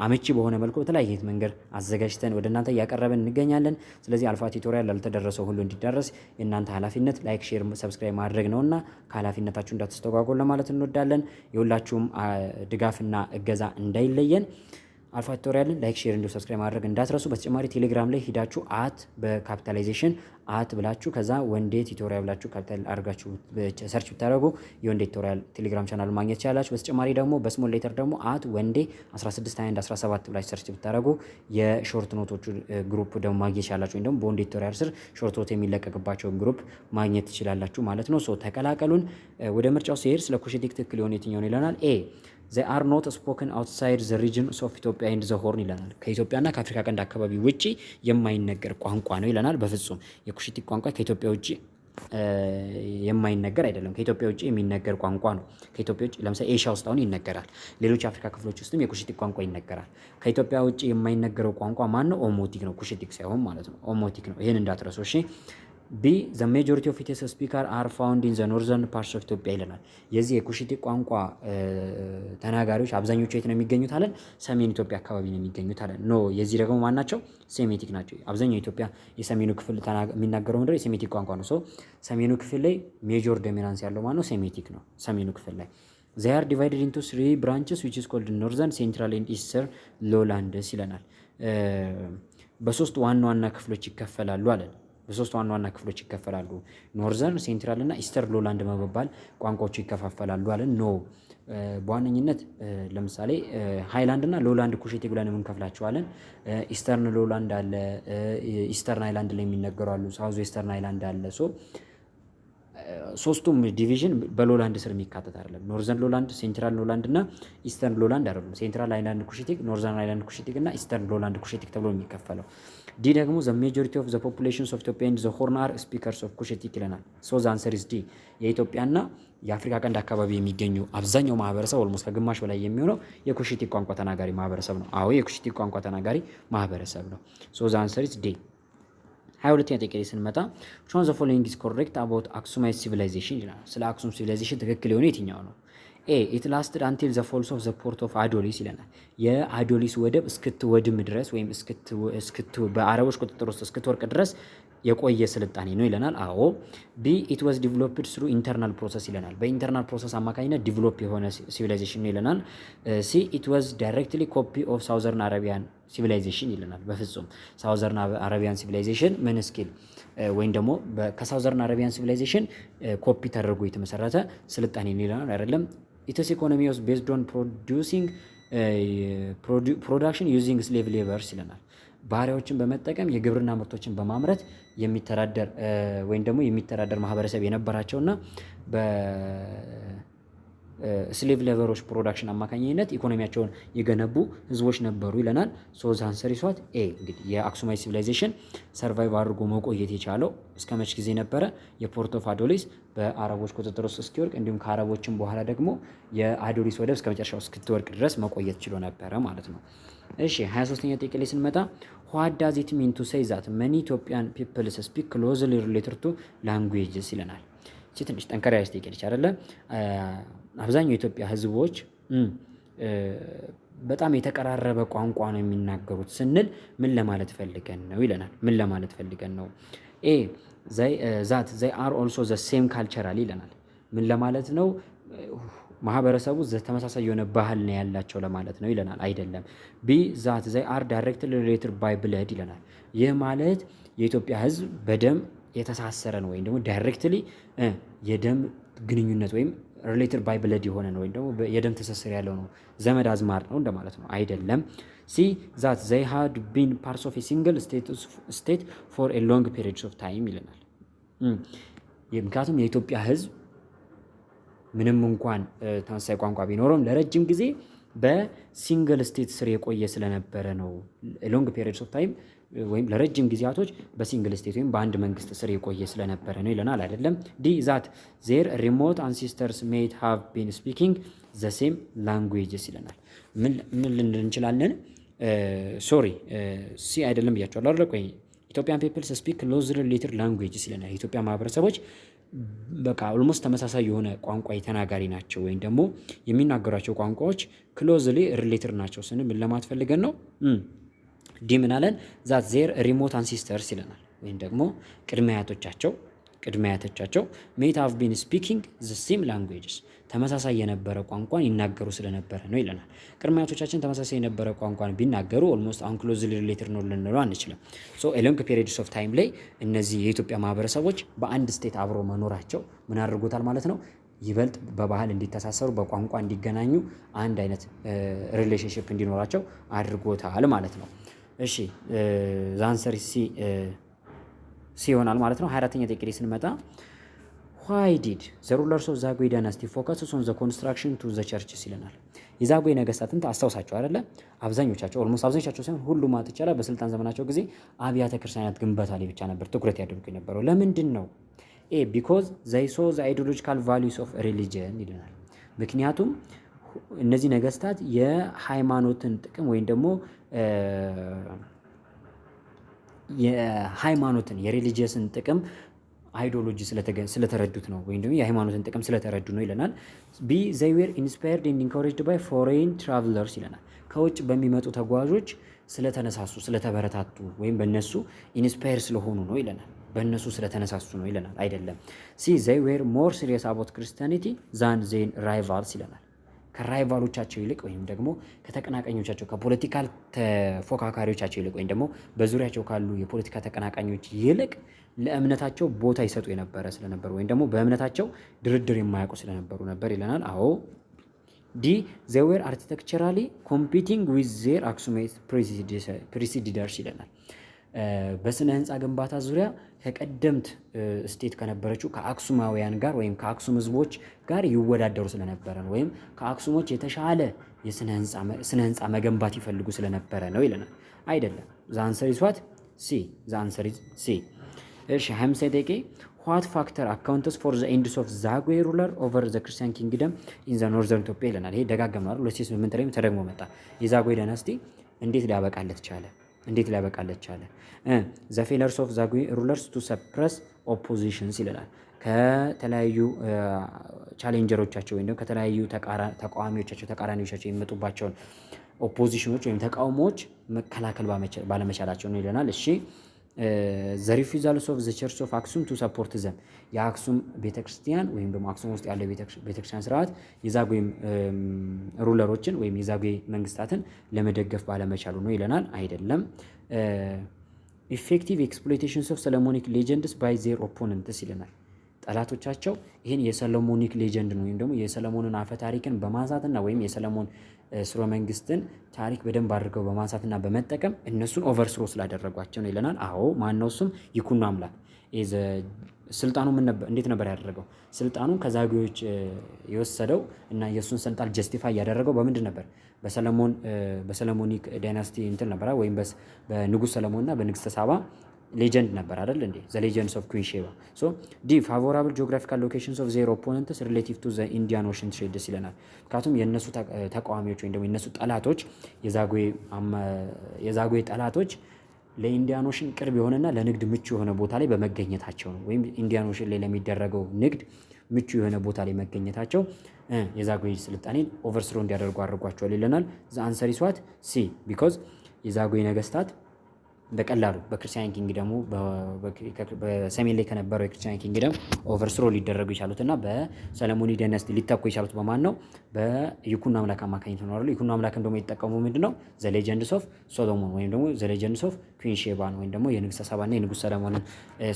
አመቺ በሆነ መልኩ በተለያየ መንገድ አዘጋጅተን ወደ እናንተ እያቀረብን እንገኛለን። ስለዚህ አልፋ ቲዩቶሪያል ላልተደረሰው ሁሉ እንዲዳረስ የእናንተ ኃላፊነት ላይክ፣ ሼር፣ ሰብስክራይብ ማድረግ ነውና ከኃላፊነታችሁ እንዳትስተጓጎል ለማለት እንወዳለን። የሁላችሁም ድጋፍና እገዛ እንዳይለየን። አልፋ ቲዩቶሪያልን ላይክ፣ ሼር እንዲሁ ሰብስክራይብ ማድረግ እንዳትረሱ። በተጨማሪ ቴሌግራም ላይ ሂዳችሁ በካፒታላይዜሽን በላችሁ ከዛ ወንዴ ቲዩቶሪያል ብላችሁ ካፒታል አድርጋችሁ ሰርች ብታደርጉ የወንዴ ቲዩቶሪያል ቴሌግራም ቻናል ማግኘት ትችላላችሁ። በተጨማሪ ደግሞ በስሞል ሌተር ደግሞ ወንዴ 162117 ብላችሁ ሰርች ብታደርጉ የሾርት ኖቶቹ ግሩፕ ደግሞ ማግኘት ትችላላችሁ። ወይም ደግሞ በወንዴ ቲዩቶሪያል ስር ሾርት ኖት የሚለቀቅባቸውን ግሩፕ ማግኘት ትችላላችሁ ማለት ነው። ሶ ተቀላቀሉን። ወደ ምርጫው ሲሄድ ስለ ኩሽቲክ ትክክል የሆነ የትኛው ነው ይለናል። they are not spoken outside the regions of Ethiopia and the Horn ይለናል። ከኢትዮጵያና ከአፍሪካ ቀንድ አካባቢ ውጪ የማይነገር ቋንቋ ነው ይለናል። በፍጹም የኩሽቲክ ቋንቋ ከኢትዮጵያ ውጪ የማይነገር አይደለም። ከኢትዮጵያ ውጪ የሚነገር ቋንቋ ነው። ከኢትዮጵያ ውጪ ለምሳሌ ኤሽያ ውስጥ አሁን ይነገራል። ሌሎች የአፍሪካ ክፍሎች ውስጥም የኩሽቲክ ቋንቋ ይነገራል። ከኢትዮጵያ ውጪ የማይነገረው ቋንቋ ማን ነው? ኦሞቲክ ነው። ኩሽቲክ ሳይሆን ማለት ነው። ኦሞቲክ ነው። ይሄን እንዳትረሱ እሺ። ቢ ዘ ሜጆሪቲ ኦፍ ኢትስ ስፒከር አር ፋውንድ ኢን ዘ ኖርዘርን ፓርትስ ኦፍ ኢትዮጵያ ይለናል። የዚህ የኩሽቲክ ቋንቋ ተናጋሪዎች አብዛኞቹ የት ነው የሚገኙት አለን? ሰሜን ኢትዮጵያ አካባቢ ነው የሚገኙት አለን። ኖ የዚህ ደግሞ ማን ናቸው? ሴሜቲክ ናቸው። አብዛኛው ኢትዮጵያ የሰሜኑ ክፍል የሚናገረው ምንድነው? የሴሜቲክ ቋንቋ ነው። ሶ ሰሜኑ ክፍል ላይ ሜጆር ዶሚናንስ ያለው ማነው? ሴሜቲክ ነው። ሰሜኑ ክፍል ላይ they are divided into 3 branches which is called northern, central and eastern lowlands ይለናል። በሶስት ዋና ዋና ክፍሎች ይከፈላሉ አለን። በሶስት ዋና ዋና ክፍሎች ይከፈላሉ። ኖርዘርን፣ ሴንትራል እና ኢስተርን ሎላንድ በመባል ቋንቋዎቹ ይከፋፈላሉ አለን። ኖ በዋነኝነት ለምሳሌ ሃይላንድ እና ሎላንድ ኩሽቲክ ብለን የምንከፍላቸዋለን። ኢስተርን ሎላንድ አለ፣ ኢስተርን ሃይላንድ ላይ የሚነገሩ አሉ፣ ሳውዝ ዌስተርን ሃይላንድ አለ። ሶ ሶስቱም ዲቪዥን በሎላንድ ስር የሚካተት አይደለም። ኖርዘርን ሎላንድ፣ ሴንትራል ሎላንድ እና ኢስተርን ሎላንድ አይደሉም። ሴንትራል ሃይላንድ ኩሽቲክ፣ ኖርዘርን ሃይላንድ ኩሽቲክ እና ኢስተርን ሎላንድ ኩሽቲክ ተብሎ የሚከፈለው። ዲ ደግሞ ዘ ሜጆሪቲ ኦፍ ዘ ፖፑሌሽንስ ኦፍ ኢትዮጵያ ኤንድ ዘ ሆርን አር ስፒከርስ ኦፍ ኩሽቲክ ይለናል። ሶ ዘ አንሰር ኢዝ ዲ። የኢትዮጵያና የአፍሪካ ቀንድ አካባቢ የሚገኙ አብዛኛው ማህበረሰብ ኦልሞስት ከግማሽ በላይ የሚሆነው የኩሽቲክ ቋንቋ ተናጋሪ ማህበረሰብ ነው። አዎ የኩሽቲክ ቋንቋ ተናጋሪ ማህበረሰብ ነው። ሶ ዘ አንሰር ኢዝ ዲ። 22ኛ ጥያቄ ላይ ስንመጣ which one of the following is correct about Aksumite civilization ይላል። ስለ አክሱም ሲቪላይዜሽን ትክክል የሆነ የትኛው ነው? it lasted until the falls of the port of Adolis ይለናል። የአዶሊስ ወደብ እስክትወድም ድረስ ወይም በአረቦች ቁጥጥር ውስጥ እስክትወርቅ ድረስ የቆየ ስልጣኔ ነው ይለናል። አዎ። ቢ it was developed through internal process ይለናል። በኢንተርናል ፕሮሰስ አማካኝነት ዲቨሎፕ የሆነ ሲቪላይዜሽን ነው ይለናል። ሲ it was directly copy of Southern Arabian civilization ይለናል። በፍጹም ሳውዘርን አረቢያን ሲቪላይዜሽን ምን ስኪል ወይም ደግሞ ከሳውዘርን አረቢያን ሲቪላይዜሽን ኮፒ ተደርጎ የተመሰረተ ስልጣኔ ይለናል አይደለም። ኢትስ ኢኮኖሚ ዋዝ ቤዝድ ኦን ፕሮዳክሽን ዩዚንግ ስሌቭ ሌበርስ ይለናል። ባሪያዎችን በመጠቀም የግብርና ምርቶችን በማምረት የሚተዳደር ወይም ደግሞ የሚተዳደር ማህበረሰብ የነበራቸውና በስሌቭ ሌበሮች ፕሮዳክሽን አማካኝነት ኢኮኖሚያቸውን የገነቡ ህዝቦች ነበሩ ይለናል። ሶ ዘ አንሰር ኢዝ ዋት ኤ። እንግዲህ የአክሱማይት ሲቪላይዜሽን ሰርቫይቭ አድርጎ መቆየት የቻለው እስከ መች ጊዜ ነበረ? የፖርት ኦፍ አዶሊስ በአረቦች ቁጥጥር ውስጥ እስኪወርቅ እንዲሁም ከአረቦችም በኋላ ደግሞ የአዶሊስ ወደብ እስከ መጨረሻው እስክትወርቅ ድረስ መቆየት ችሎ ነበረ ማለት ነው። እሺ 23ኛ ጥያቄ ላይ ስንመጣ what does it mean to say that many Ethiopian people speak closely related to languages ይለናል። እቺ ትንሽ ጠንከር ያለች ጥያቄ ነች አይደለ? አብዛኛው የኢትዮጵያ ህዝቦች በጣም የተቀራረበ ቋንቋ ነው የሚናገሩት ስንል ምን ለማለት ፈልገን ነው ይለናል። ምን ለማለት ፈልገን ነው? ኤ ዛት they are also the same cultural ይለናል። ምን ለማለት ነው? ማህበረሰቡ ተመሳሳይ የሆነ ባህል ነው ያላቸው ለማለት ነው ይለናል። አይደለም። ቢ ዛት they are directly related by blood ይለናል። ይህ ማለት የኢትዮጵያ ህዝብ በደም የተሳሰረ ነው ወይም ደግሞ ዳይሬክትሊ የደም ግንኙነት ወይም ሪሌትድ ባይ ብለድ የሆነ ነው ወይም ደግሞ የደም ትስስር ያለው ነው፣ ዘመድ አዝማር ነው እንደማለት ነው። አይደለም። ሲ ዛት they had been parts of a single state for a long period of time ይለናል። ምክንያቱም የኢትዮጵያ ህዝብ ምንም እንኳን ተመሳሳይ ቋንቋ ቢኖረውም ለረጅም ጊዜ በሲንግል ስቴት ስር የቆየ ስለነበረ ነው። ሎንግ ፔሪድስ ኦፍ ታይም ወይም ለረጅም ጊዜያቶች በሲንግል ስቴት ወይም በአንድ መንግስት ስር የቆየ ስለነበረ ነው ይለናል አይደለም። ዲ ዛት ዜር ሪሞት አንሲስተርስ ሜት ሃቭ ቢን ስፒኪንግ ዘ ሴም ላንጉዌጅስ ይለናል። ምን ልንል እንችላለን? ሶሪ ሲ አይደለም ብያቸዋለሁ አይደል? ቆይ ኢትዮጵያን ፒፕልስ ስፒክ ክሎዝሊ ሪሌትድ ላንጉዌጅስ ይለናል። የኢትዮጵያ ማህበረሰቦች በቃ ኦልሞስት ተመሳሳይ የሆነ ቋንቋ ተናጋሪ ናቸው ወይም ደግሞ የሚናገሯቸው ቋንቋዎች ክሎዝሊ ሪሌትድ ናቸው ስንል ምን ለማለት ፈልገን ነው? ዲ ምን አለን? ዛት ዜር ሪሞት አንሲስተርስ ይለናል። ወይም ደግሞ ቅድመ አያቶቻቸው ሜት ሃቭ ቢን ስፒኪንግ ዘ ሴም ላንጉዌጅስ ተመሳሳይ የነበረ ቋንቋን ይናገሩ ስለነበረ ነው ይለናል። ቅድመ አያቶቻችን ተመሳሳይ የነበረ ቋንቋን ቢናገሩ ኦልሞስት አሁን ክሎዝሊ ሪሌትድ ነው ልንለው አንችልም። ሶ ኤሎንግ ፔሪድስ ኦፍ ታይም ላይ እነዚህ የኢትዮጵያ ማህበረሰቦች በአንድ ስቴት አብሮ መኖራቸው ምን አድርጎታል ማለት ነው? ይበልጥ በባህል እንዲተሳሰሩ፣ በቋንቋ እንዲገናኙ፣ አንድ አይነት ሪሌሽንሽፕ እንዲኖራቸው አድርጎታል ማለት ነው። እሺ ዛንሰር ሲ ይሆናል ማለት ነው። 24ኛ ጥያቄ ላይ ስንመጣ ዋይ ዲድ ዘ ሩለርስ ኦፍ ዛጉዌ ዳይናስቲ ፎከስስ ኦን ዘ ኮንስትራክሽን ቱ ዘ ቸርችስ ይለናል። የዛጉዌ ነገስታትን አስታውሳቸው አይደለ? አብዛኞቻቸው ኦልሞስት አብዛኞቻቸው ሳይሆን ሁሉ ማለት ይቻላል በስልጣን ዘመናቸው ጊዜ አብያተ ክርስቲያናት ግንባታ ላይ ብቻ ነበር ትኩረት ያደርጉ የነበረው። ለምንድን ነው? ቢኮዝ ዘይ ሶ ዘ አይዲዮሎጂካል ቫሊዩስ ኦፍ ሪሊጅን ይለናል። ምክንያቱም እነዚህ ነገስታት የሃይማኖትን ጥቅም ወይም ደግሞ የሃይማኖትን የሪሊጂየስን ጥቅም አይዲዮሎጂ ስለተረዱት ነው ወይም ደግሞ የሃይማኖትን ጥቅም ስለተረዱ ነው ይለናል። ቢ ዘይ ዌር ኢንስፓየርድ ኤንድ ኢንኮሬጅድ ባይ ፎሬን ትራቭለርስ ይለናል። ከውጭ በሚመጡ ተጓዦች ስለተነሳሱ ስለተበረታቱ ወይም በእነሱ ኢንስፓየር ስለሆኑ ነው ይለናል። በእነሱ ስለተነሳሱ ነው ይለናል አይደለም። ሲ ዘይ ዌር ሞር ሲሪየስ አባውት ክርስቲያኒቲ ዛን ዜን ራይቫልስ ይለናል። ከራይቫሎቻቸው ይልቅ ወይም ደግሞ ከተቀናቃኞቻቸው ከፖለቲካል ተፎካካሪዎቻቸው ይልቅ ወይም ደግሞ በዙሪያቸው ካሉ የፖለቲካ ተቀናቃኞች ይልቅ ለእምነታቸው ቦታ ይሰጡ የነበረ ስለነበሩ ወይም ደግሞ በእምነታቸው ድርድር የማያውቁ ስለነበሩ ነበር ይለናል። አዎ። ዲ ዘይ ዌር አርኪቴክቸራሊ ኮምፒቲንግ ዊዝ ዜር አክሱማይት ፕሪሲዲደርስ ይለናል። በስነ ህንፃ ግንባታ ዙሪያ ከቀደምት ስቴት ከነበረችው ከአክሱማውያን ጋር ወይም ከአክሱም ህዝቦች ጋር ይወዳደሩ ስለነበረ ነው። ወይም ከአክሱሞች የተሻለ የስነ ህንፃ መገንባት ይፈልጉ ስለነበረ ነው ይለናል። አይደለም። ዛንሰር ይዟት ሲ። እሺ 50 ደቂቄ ዋት ፋክተር አካውንትስ ፎር ዘ ኤንድስ ኦፍ ዛጉዌ ሩለር ኦቨር ዘ ክርስቲያን ኪንግደም ኢን ዘ ኖርዘርን ኢትዮጵያ ይለናል። ይሄ ደጋገምናል 2008 ላይም ተደግሞ መጣ። የዛጉዌ ዳይናስቲ እንዴት ሊያበቃለት ቻለ? ዘ ፌለርስ ኦፍ ዛጉዌ ሩለርስ ቱ ሰፕረስ ኦፖዚሽንስ ይለናል። ከተለያዩ ቻሌንጀሮቻቸው ወይም ደግሞ ከተለያዩ ተቃራኒዎቻቸው የሚመጡባቸውን ኦፖዚሽኖች ወይም ተቃውሞዎች መከላከል ባለመቻላቸው ነው ይለናል። እሺ ዘ ሪፊዛልስ ኦፍ ዘ ቸርች ኦፍ አክሱም ቱ ሰፖርት ዘም የአክሱም ቤተክርስቲያን ወይም ደግሞ አክሱም ውስጥ ያለው ቤተክርስቲያን ስርዓት የዛጉዌ ሩለሮችን ወይም የዛጉዌ መንግስታትን ለመደገፍ ባለመቻሉ ነው ይለናል። አይደለም። ኢፌክቲቭ ኤክስፕሎይቴሽንስ ኦፍ ሰለሞኒክ ሌጀንድስ ባይ ዜር ኦፖነንትስ ይለናል። ጠላቶቻቸው ይህን የሰለሞኒክ ሌጀንድ ነው ወይም ደግሞ የሰለሞንን አፈ ታሪክን በማንሳትና ወይም የሰለሞን ስርወ መንግስትን ታሪክ በደንብ አድርገው በማንሳትና በመጠቀም እነሱን ኦቨርስሮ ስላደረጓቸው ነው ይለናል። አዎ። ማነው እሱም? ይኩኖ አምላክ። ስልጣኑ እንዴት ነበር ያደረገው? ስልጣኑን ከዛጉዌዎች የወሰደው እና የእሱን ስልጣን ጀስቲፋይ ያደረገው በምንድን ነበር? በሰለሞኒክ ዳይናስቲ እንትን ነበር ወይም በንጉስ ሰለሞንና በንግስተ ሳባ ሌጀንድ ነበር አይደል እንዴ? ዘ ሌጀንድስ ኦፍ ኩዊን ሼባ። ሶ ዲ ፋቮራብል ጂኦግራፊካል ሎኬሽንስ ኦፍ ዜር ኦፖነንትስ ሪሌቲቭ ቱ ዘ ኢንዲያን ኦሽን ትሬድስ ይለናል። ምክንያቱም የእነሱ ተቃዋሚዎች ወይም ደግሞ የእነሱ ጠላቶች የዛጉዌ ጠላቶች ለኢንዲያን ኦሽን ቅርብ የሆነና ለንግድ ምቹ የሆነ ቦታ ላይ በመገኘታቸው ነው። ወይም ኢንዲያን ኦሽን ላይ ለሚደረገው ንግድ ምቹ የሆነ ቦታ ላይ መገኘታቸው የዛጉዌ ስልጣኔን ኦቨርስሮ እንዲያደርጉ አድርጓቸዋል ይለናል። ዘ አንሰር ኢዝ ዋት? ሲ ቢኮዝ የዛጉዌ ነገስታት በቀላሉ በክርስቲያን ኪንግደሙ በሰሜን ላይ ከነበረው የክርስቲያን ኪንግደም ኦቨርስሮ ሊደረጉ የቻሉት እና በሰለሞኒ ዳይናስቲ ሊተኩ የቻሉት በማን ነው? በይኩኖ አምላክ አማካኝነት ነው አይደል? ይኩኖ አምላክን ደግሞ የተጠቀሙ ምንድነው? ዘ ሌጀንድስ ኦፍ ሶሎሞን ወይም ደግሞ ዘ ሌጀንድስ ኦፍ ኩዊን ሼባን ወይም ደግሞ የንግስተ ሳባና የንጉስ ሰለሞንን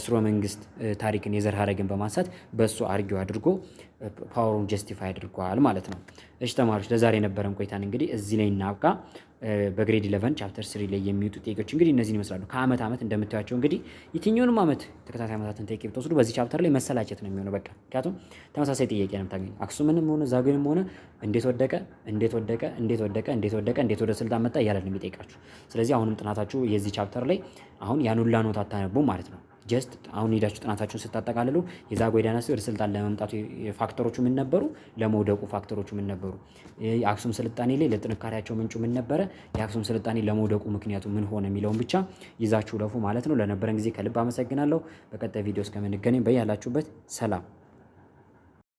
ስርወ መንግስት ታሪክን የዘር ሐረግን በማንሳት በእሱ አርጊው አድርጎ ፓወሩን ጀስቲፋይ አድርጓል ማለት ነው። እሺ ተማሪዎች ለዛሬ የነበረን ቆይታን እንግዲህ እዚህ ላይ እናብቃ። በግሬድ 11 ቻፕተር 3 ላይ የሚወጡ ጥያቄዎች እንግዲህ እነዚህን ይመስላሉ። ከአመት ዓመት እንደምታዩቸው እንግዲህ የትኛውንም ዓመት ተከታታይ ዓመታትን ጥያቄ ብትወስዱ በዚህ ቻፕተር ላይ መሰላቸት ነው የሚሆነው በቃ። ምክንያቱም ተመሳሳይ ጥያቄ ነው የምታገኙ። አክሱምንም ሆነ ዛጉዌንም ሆነ እንዴት ወደቀ፣ እንዴት ወደቀ፣ እንዴት ወደቀ፣ እንዴት ወደቀ፣ እንዴት ወደ ስልጣን መጣ እያለ ነው የሚጠይቃችሁ። ስለዚህ አሁንም ጥናታችሁ የዚህ ቻፕተር ላይ አሁን ያን ሁላ ኖት አታነቡ ማለት ነው። ጀስት አሁን ሄዳችሁ ጥናታችሁን ስታጠቃልሉ የዛጉዌ ዳይናስቲ ወደ ስልጣን ለመምጣቱ ፋክተሮቹ ምን ነበሩ፣ ለመውደቁ ፋክተሮቹ ምን ነበሩ፣ የአክሱም ስልጣኔ ላይ ለጥንካሬያቸው ምንጩ ምን ነበረ፣ የአክሱም ስልጣኔ ለመውደቁ ምክንያቱ ምን ሆነ የሚለውን ብቻ ይዛችሁ ለፉ ማለት ነው። ለነበረን ጊዜ ከልብ አመሰግናለሁ። በቀጣይ ቪዲዮ እስከምንገናኝ በያላችሁበት ሰላም